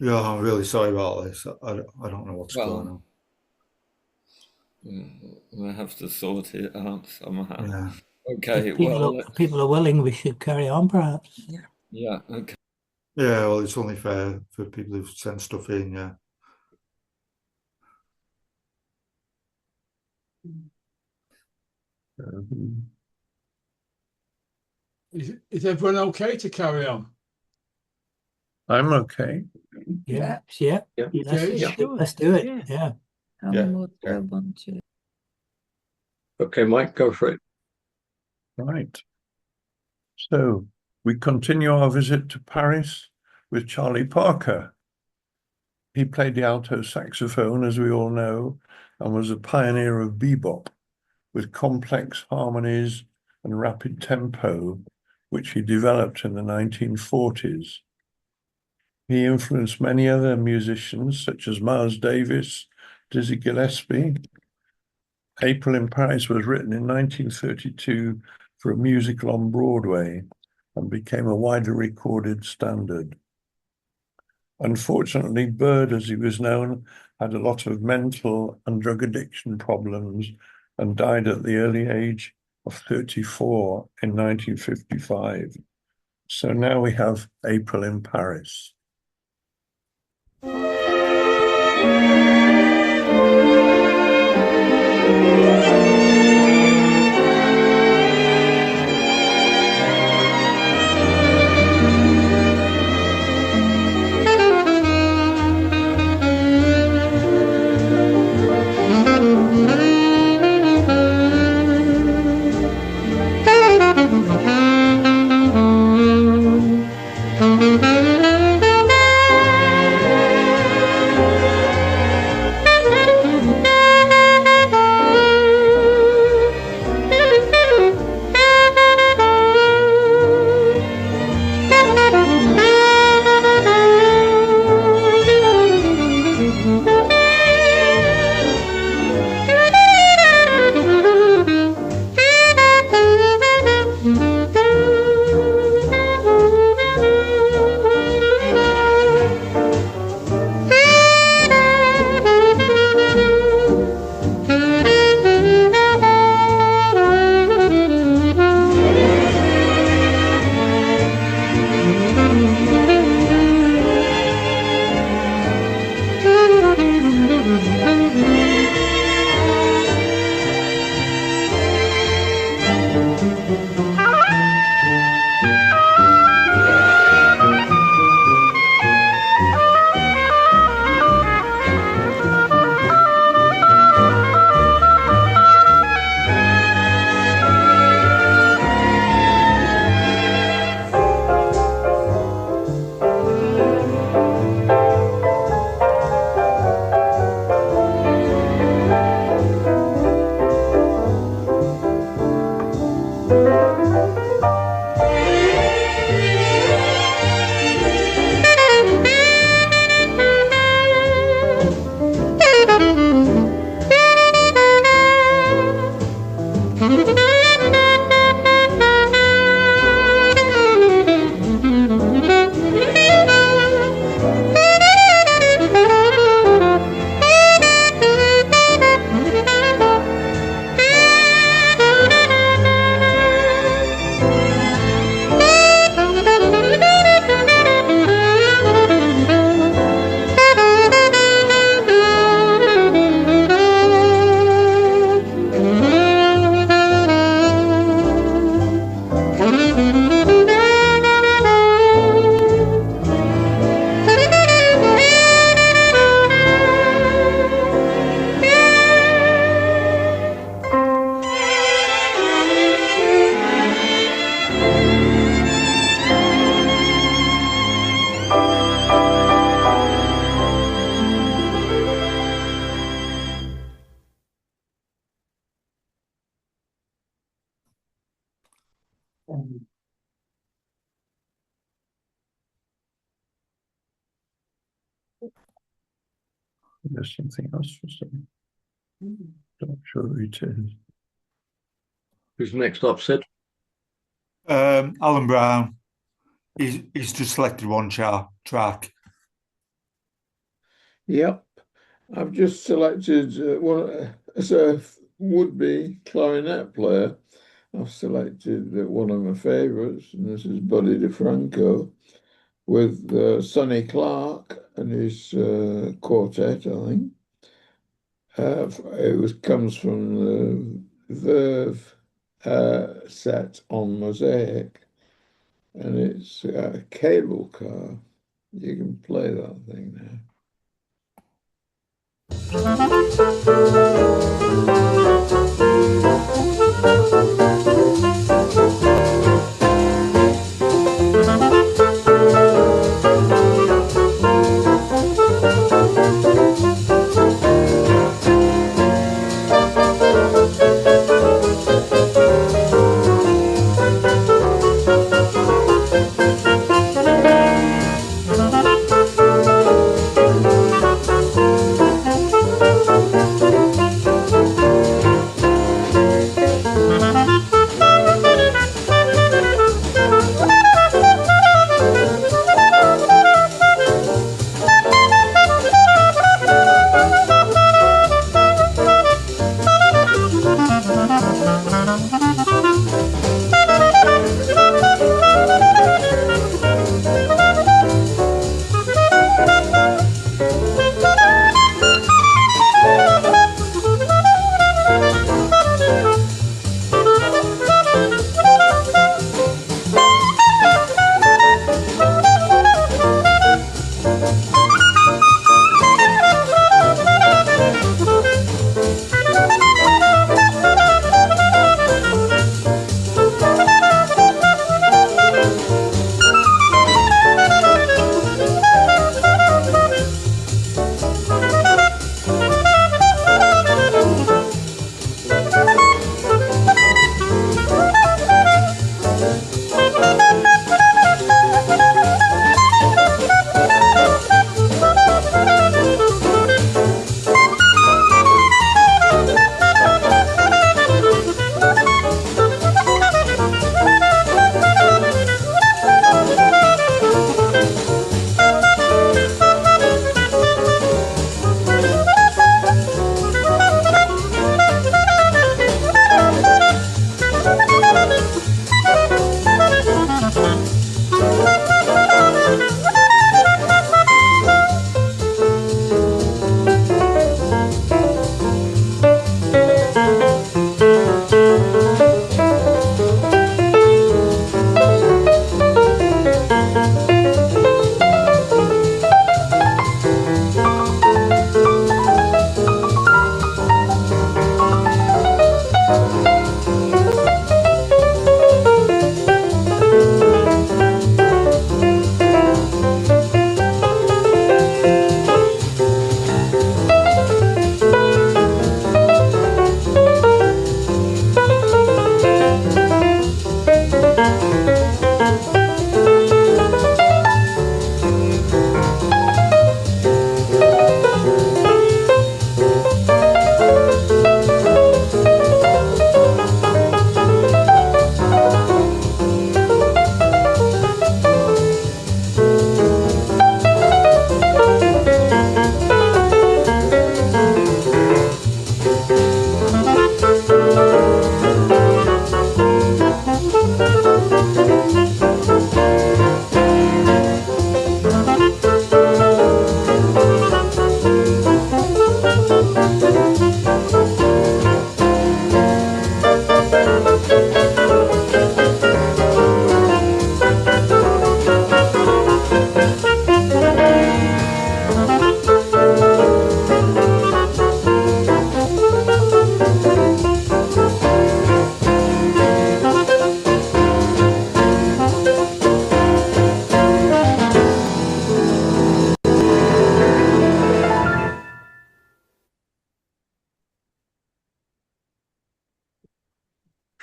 Yeah, I'm really sorry about this. I don't know what's going on. We'll have to sort it out somehow. Yeah. Okay, If well, people are willing, we should carry on, perhaps. yeah, okay. Yeah, well, it's only fair for people who've sent stuff in. Yeah. Is everyone okay to carry on? I'm okay. Yeah. Let's do it. Yeah. Okay, Mike, go for it. Right. So we continue our visit to Paris with Charlie Parker. He played the alto saxophone, as we all know, and was a pioneer of bebop with complex harmonies and rapid tempo, which he developed in the 1940s. He influenced many other musicians, such as Miles Davis, Dizzy Gillespie. April in Paris was written in 1932 for a musical on Broadway and became a widely recorded standard. Unfortunately, Bird, as he was known, had a lot of mental and drug addiction problems and died at the early age of 34 in 1955. So now we have April in Paris. There's something else for some. Not sure who it is. Who's next up, Sid? Alan Brown. He's just selected one track. Yep. I've just selected one as a would-be clarinet player. I've selected one of my favourites, and this is Buddy DeFranco with Sonny Clark and his quartet, I think. Comes from the Verve set on Mosaic, and it's a cable car. You can play that thing now.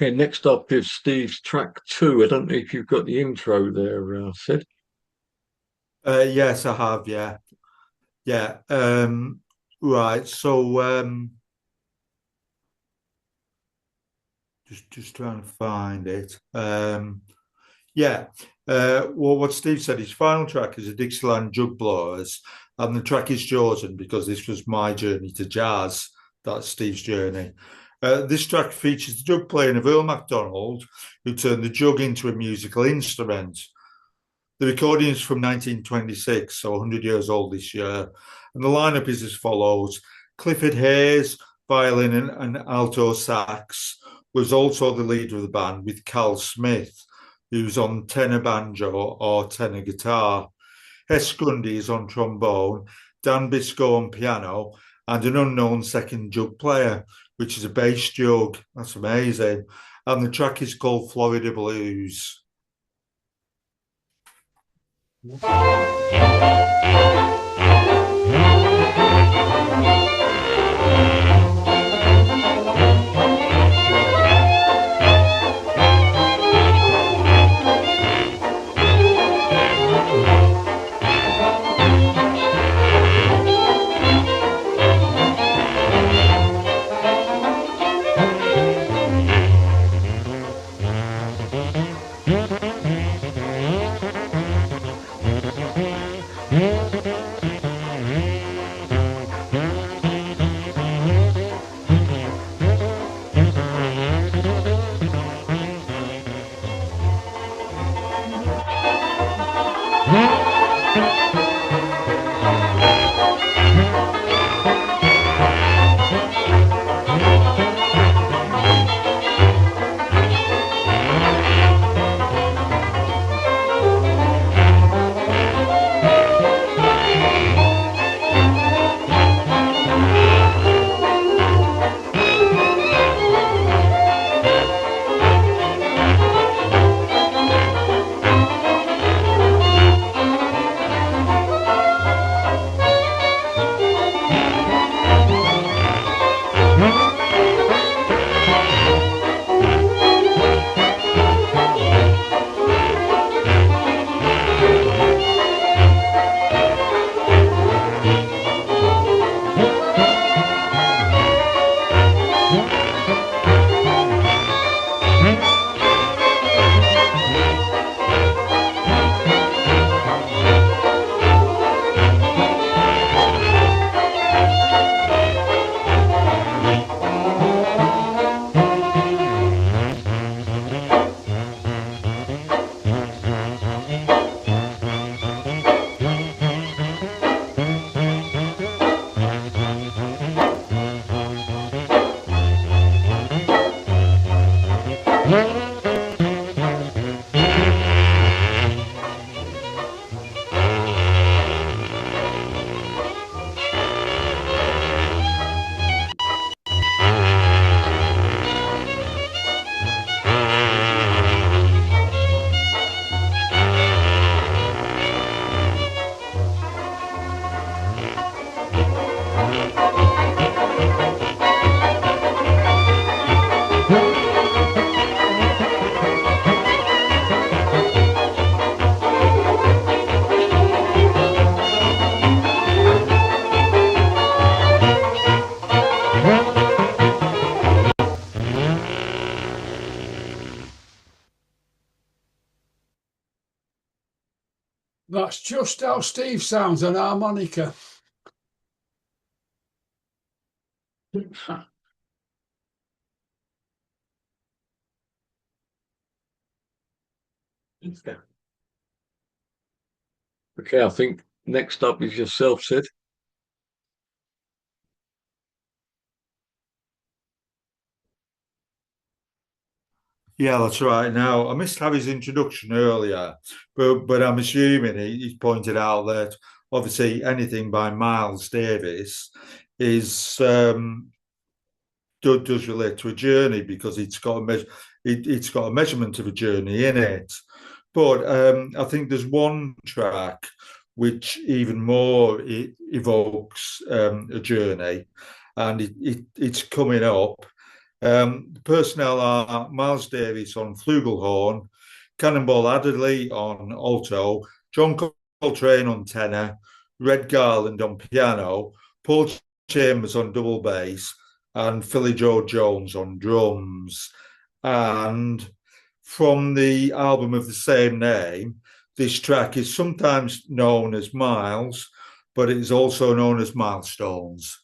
Okay, next up is Steve's track 2. I don't know if you've got the intro there, Sid. Yes, I have. Yeah, Yeah. Right. So just trying to find it. Yeah. Well, what Steve said, his final track is a Dixieland Jug Blowers, and the track is chosen because this was my journey to jazz. That's Steve's journey. This track features the jug playing of Earl MacDonald, who turned the jug into a musical instrument. The recording is from 1926, so 100 years old this year. And the lineup is as follows: Clifford Hayes, violin and alto sax, was also the leader of the band with Cal Smith, who's on tenor banjo or tenor guitar. Hess Grundy is on trombone, Dan Biscoe on piano, and an unknown second jug player, which is a bass jug. That's amazing. And the track is called Florida Blues. That's just how Steve sounds on harmonica. Okay, I think next up is yourself, Sid. Yeah, that's right. Now, I missed Harry's introduction earlier, but I'm assuming he's pointed out that obviously anything by Miles Davis is does relate to a journey because it's got a measurement of a journey in it. But I think there's one track which even more evokes a journey, and it's coming up. The personnel are Miles Davis on flugelhorn, Cannonball Adderley on alto, John Coltrane on tenor, Red Garland on piano, Paul Chambers on double bass, and Philly Joe Jones on drums. And from the album of the same name, this track is sometimes known as Miles, but it is also known as Milestones.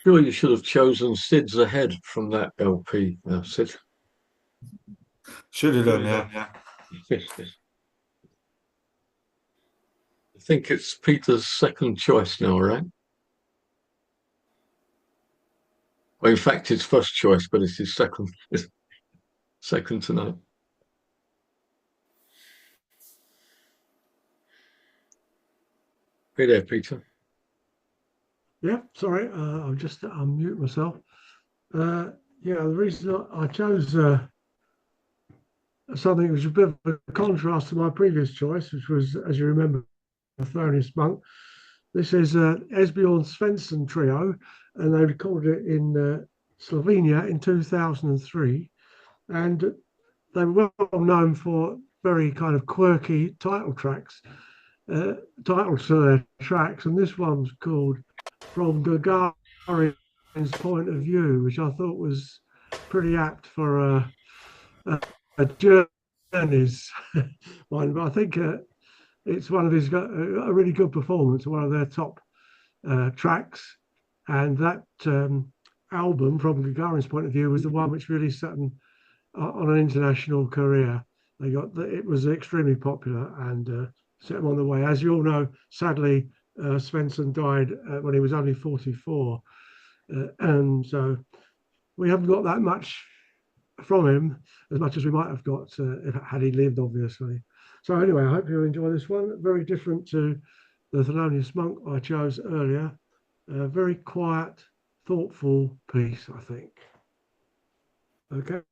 Sure, you should have chosen Sid's Ahead from that LP, Sid. Should have done, yeah. I think it's Peter's second choice now, right? Well, in fact, his first choice, but it's his second tonight. Hey there, Peter. Yeah, sorry, I'll just unmute myself. Yeah, the reason I chose something which was a bit of a contrast to my previous choice, which was, as you remember, the Thelonious Monk. This is Esbjorn Svensson Trio, and they recorded it in Slovenia in 2003. And they were well known for very kind of quirky titles to their tracks. And this one's called From Gagarin's Point of View, which I thought was pretty apt for a journey's one. But I think it's one of his a really good performance, one of their top tracks. And that album, From Gagarin's Point of View, was the one which really set them on an international career. It was extremely popular and set them on the way. As you all know, sadly, Svensson died when he was only 44, and so we haven't got that much from him, as much as we might have got had he lived, obviously. So anyway, I hope you enjoy this one. Very different to the Thelonious Monk I chose earlier. A very quiet, thoughtful piece, I think. Okay.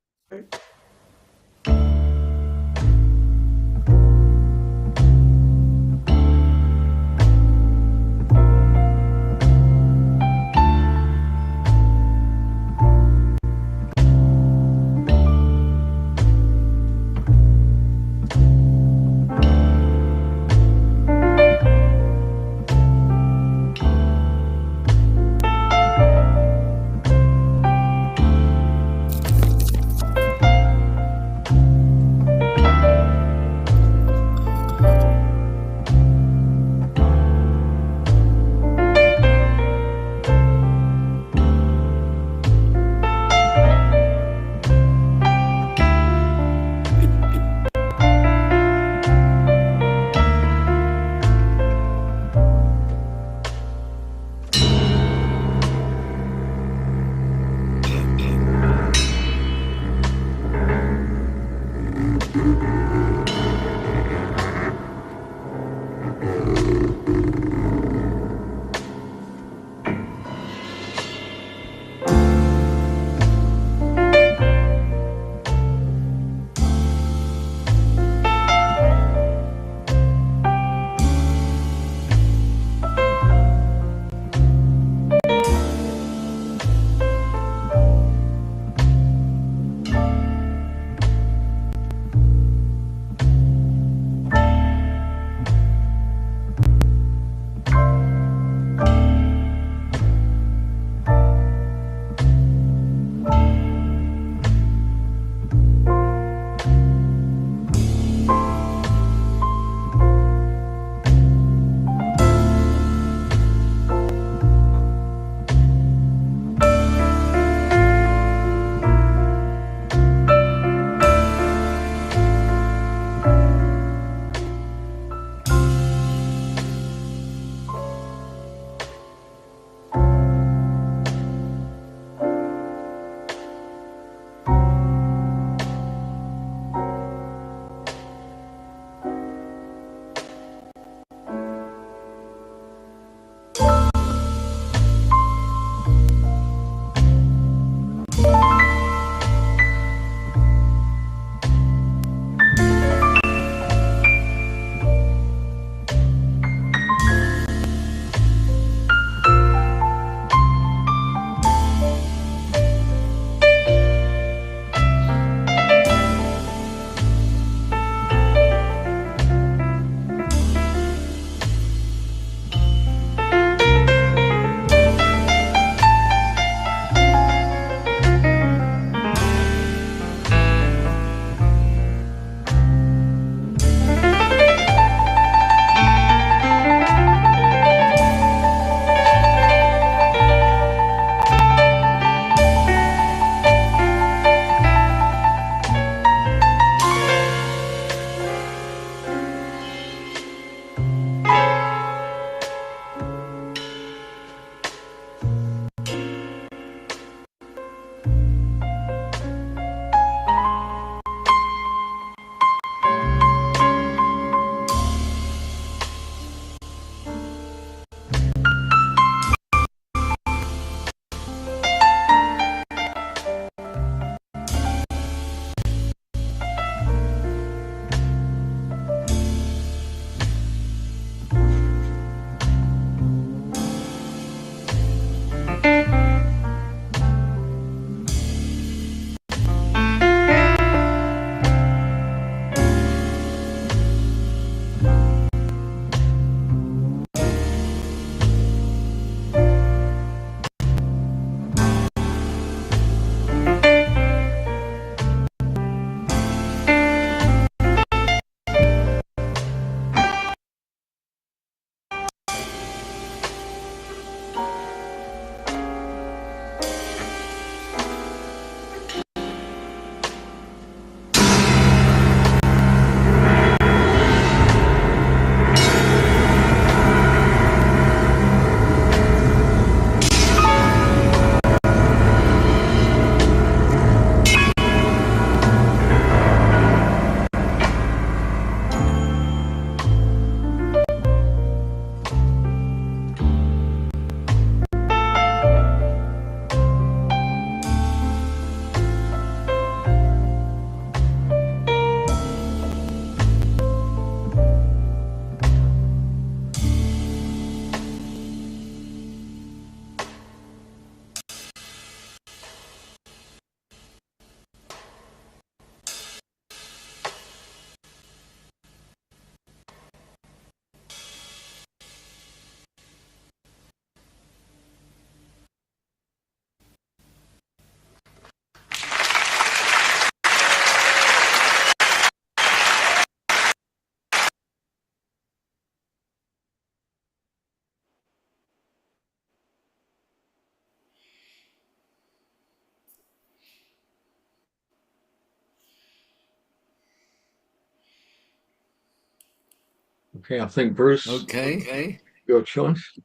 Okay, I think Bruce, Okay. your choice.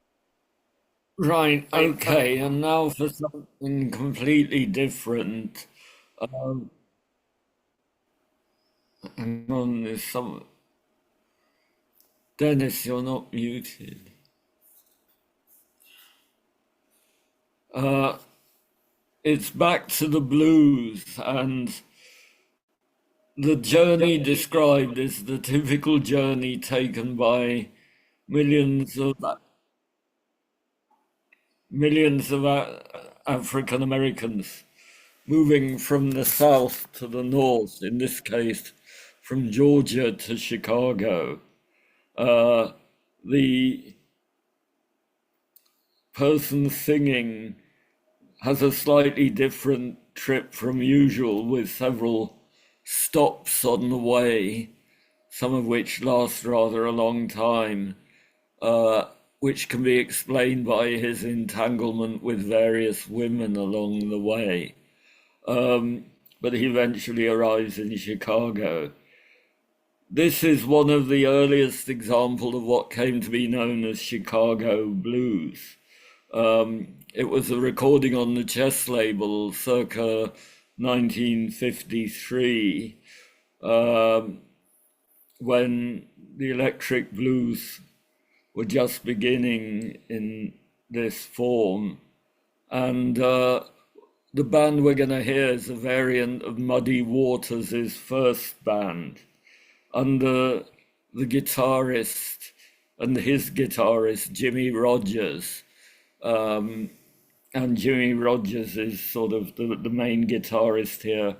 Right, okay, and now for something completely different. Hang on, there's some. Dennis, you're not muted. It's back to the blues, and the journey described is the typical journey taken by millions of African Americans moving from the south to the north, in this case, from Georgia to Chicago. The person singing has a slightly different trip from usual, with several stops on the way, some of which last rather a long time, which can be explained by his entanglement with various women along the way. But he eventually arrives in Chicago. This is one of the earliest examples of what came to be known as Chicago blues. It was a recording on the Chess label circa 1953, when the electric blues were just beginning in this form. And the band we're going to hear is a variant of Muddy Waters' first band, under the guitarist and his guitarist, Jimmy Rogers. And Jimmy Rogers is sort of the main guitarist here,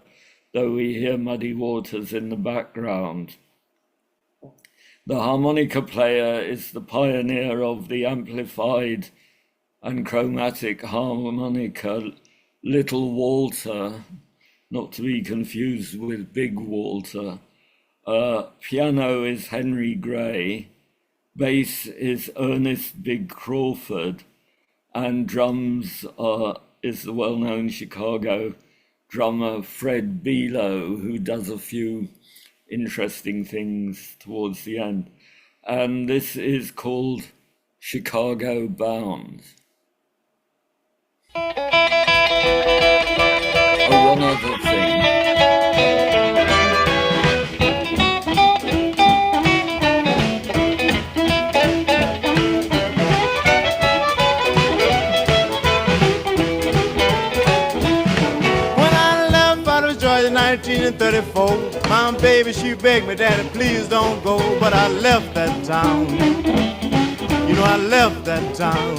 though we hear Muddy Waters in the background. The harmonica player is the pioneer of the amplified and chromatic harmonica, Little Walter, not to be confused with Big Walter. Piano is Henry Gray, bass is Ernest Big Crawford, and drums is the well-known Chicago drummer Fred Below, who does a few interesting things towards the end. And this is called Chicago Bound. Oh, one other thing. When I left out of Georgia in 1934, my baby, she begged me, Daddy, please don't go. But I left that town. You know, I left that town.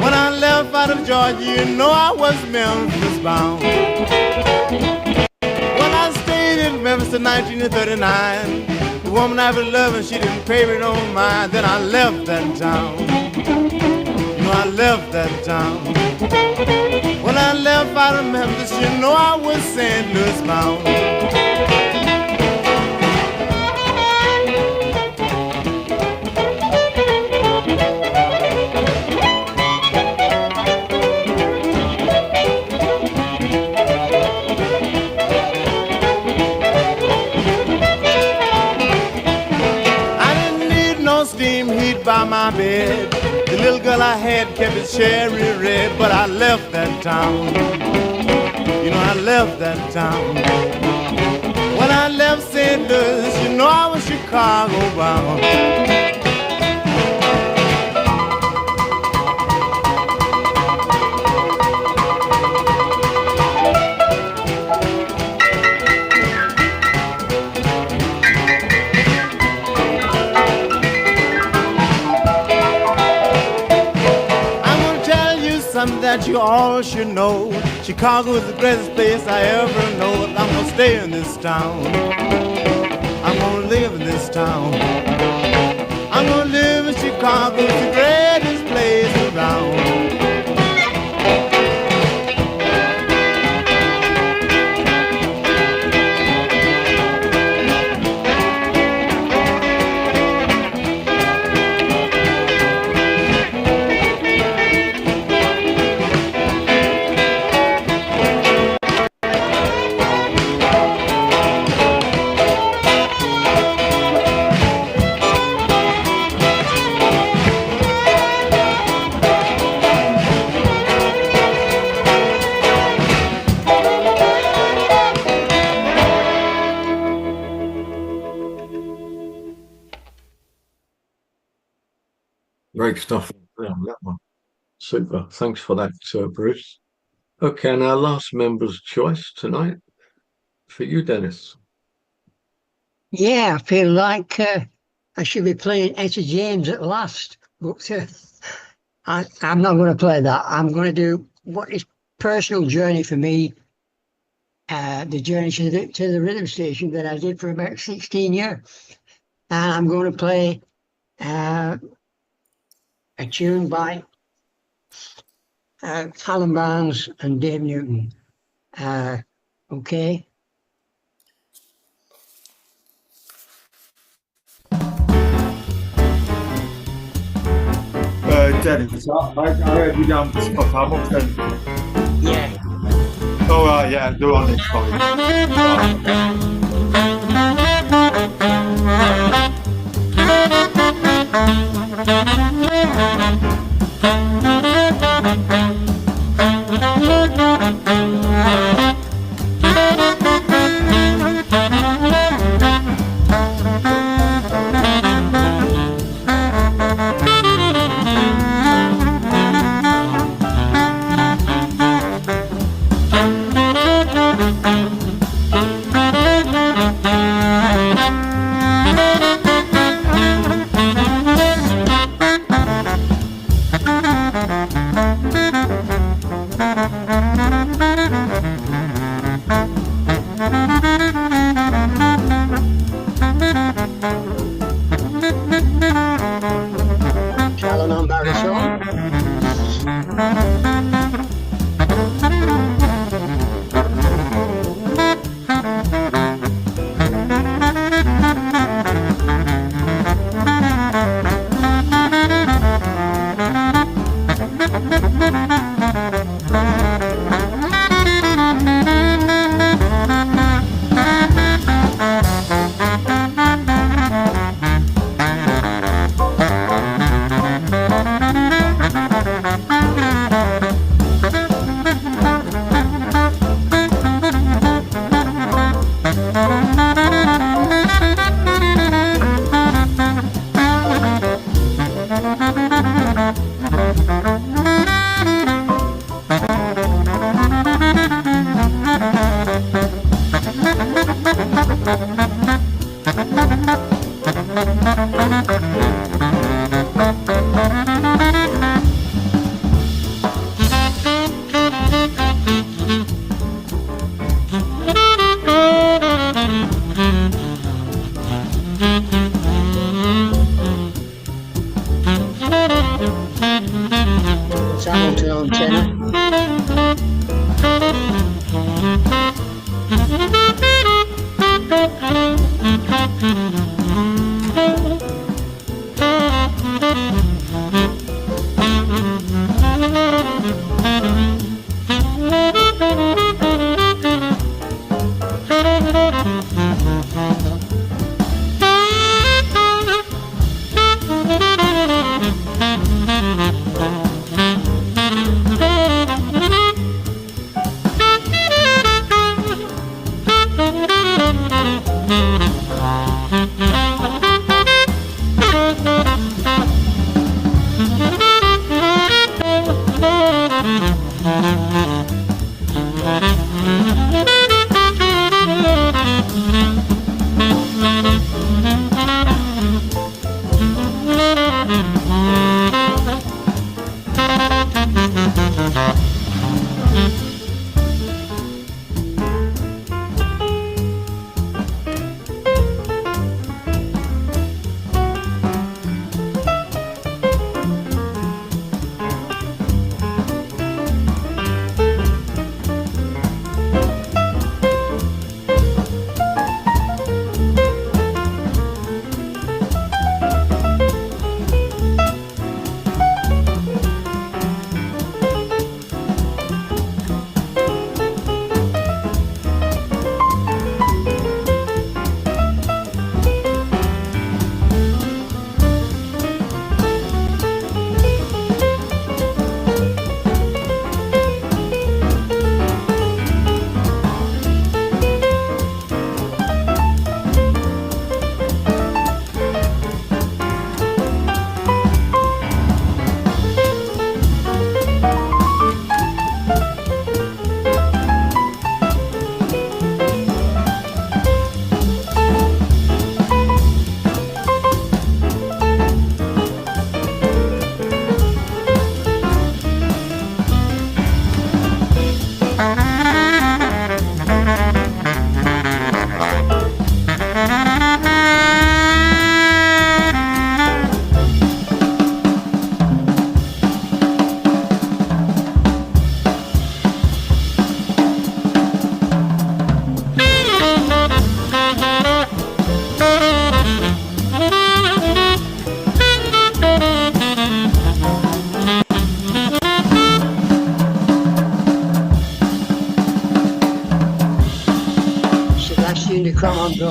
When I left out of Georgia, you know I was Memphis bound. When I stayed in Memphis in 1939, the woman I was loving, she didn't pay me no mind. Then I left that town. You know, I left that town. When I left out of Memphis, you know I was St. Louis bound. By my bed, the little girl I had kept it cherry red. But I left that town. You know, I left that town. When I left St. Louis, you know I was Chicago bound. That you all should know. Chicago is the greatest place I ever know. I'm gonna stay in this town. I'm gonna live in this town. I'm gonna live in Chicago. It's the greatest place around. Great stuff on that one. Super. Thanks for that, Bruce. Okay, and our last member's choice tonight for you, Dennis. Yeah, I feel like I should be playing Etta James at last, but I'm not going to play that. I'm going to do what is personal journey for me, the journey to the rhythm station that I did for about 16 years. And I'm going to play a tune by Alan Barnes and Dave Newton. Okay. Dennis, I heard you down to Scott Hamilton. Yeah. All right, yeah, go on, it's fine. Hamilton on tenor.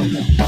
go.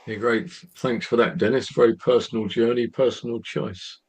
Yeah, great. Thanks for that, Dennis. Very personal journey, personal choice.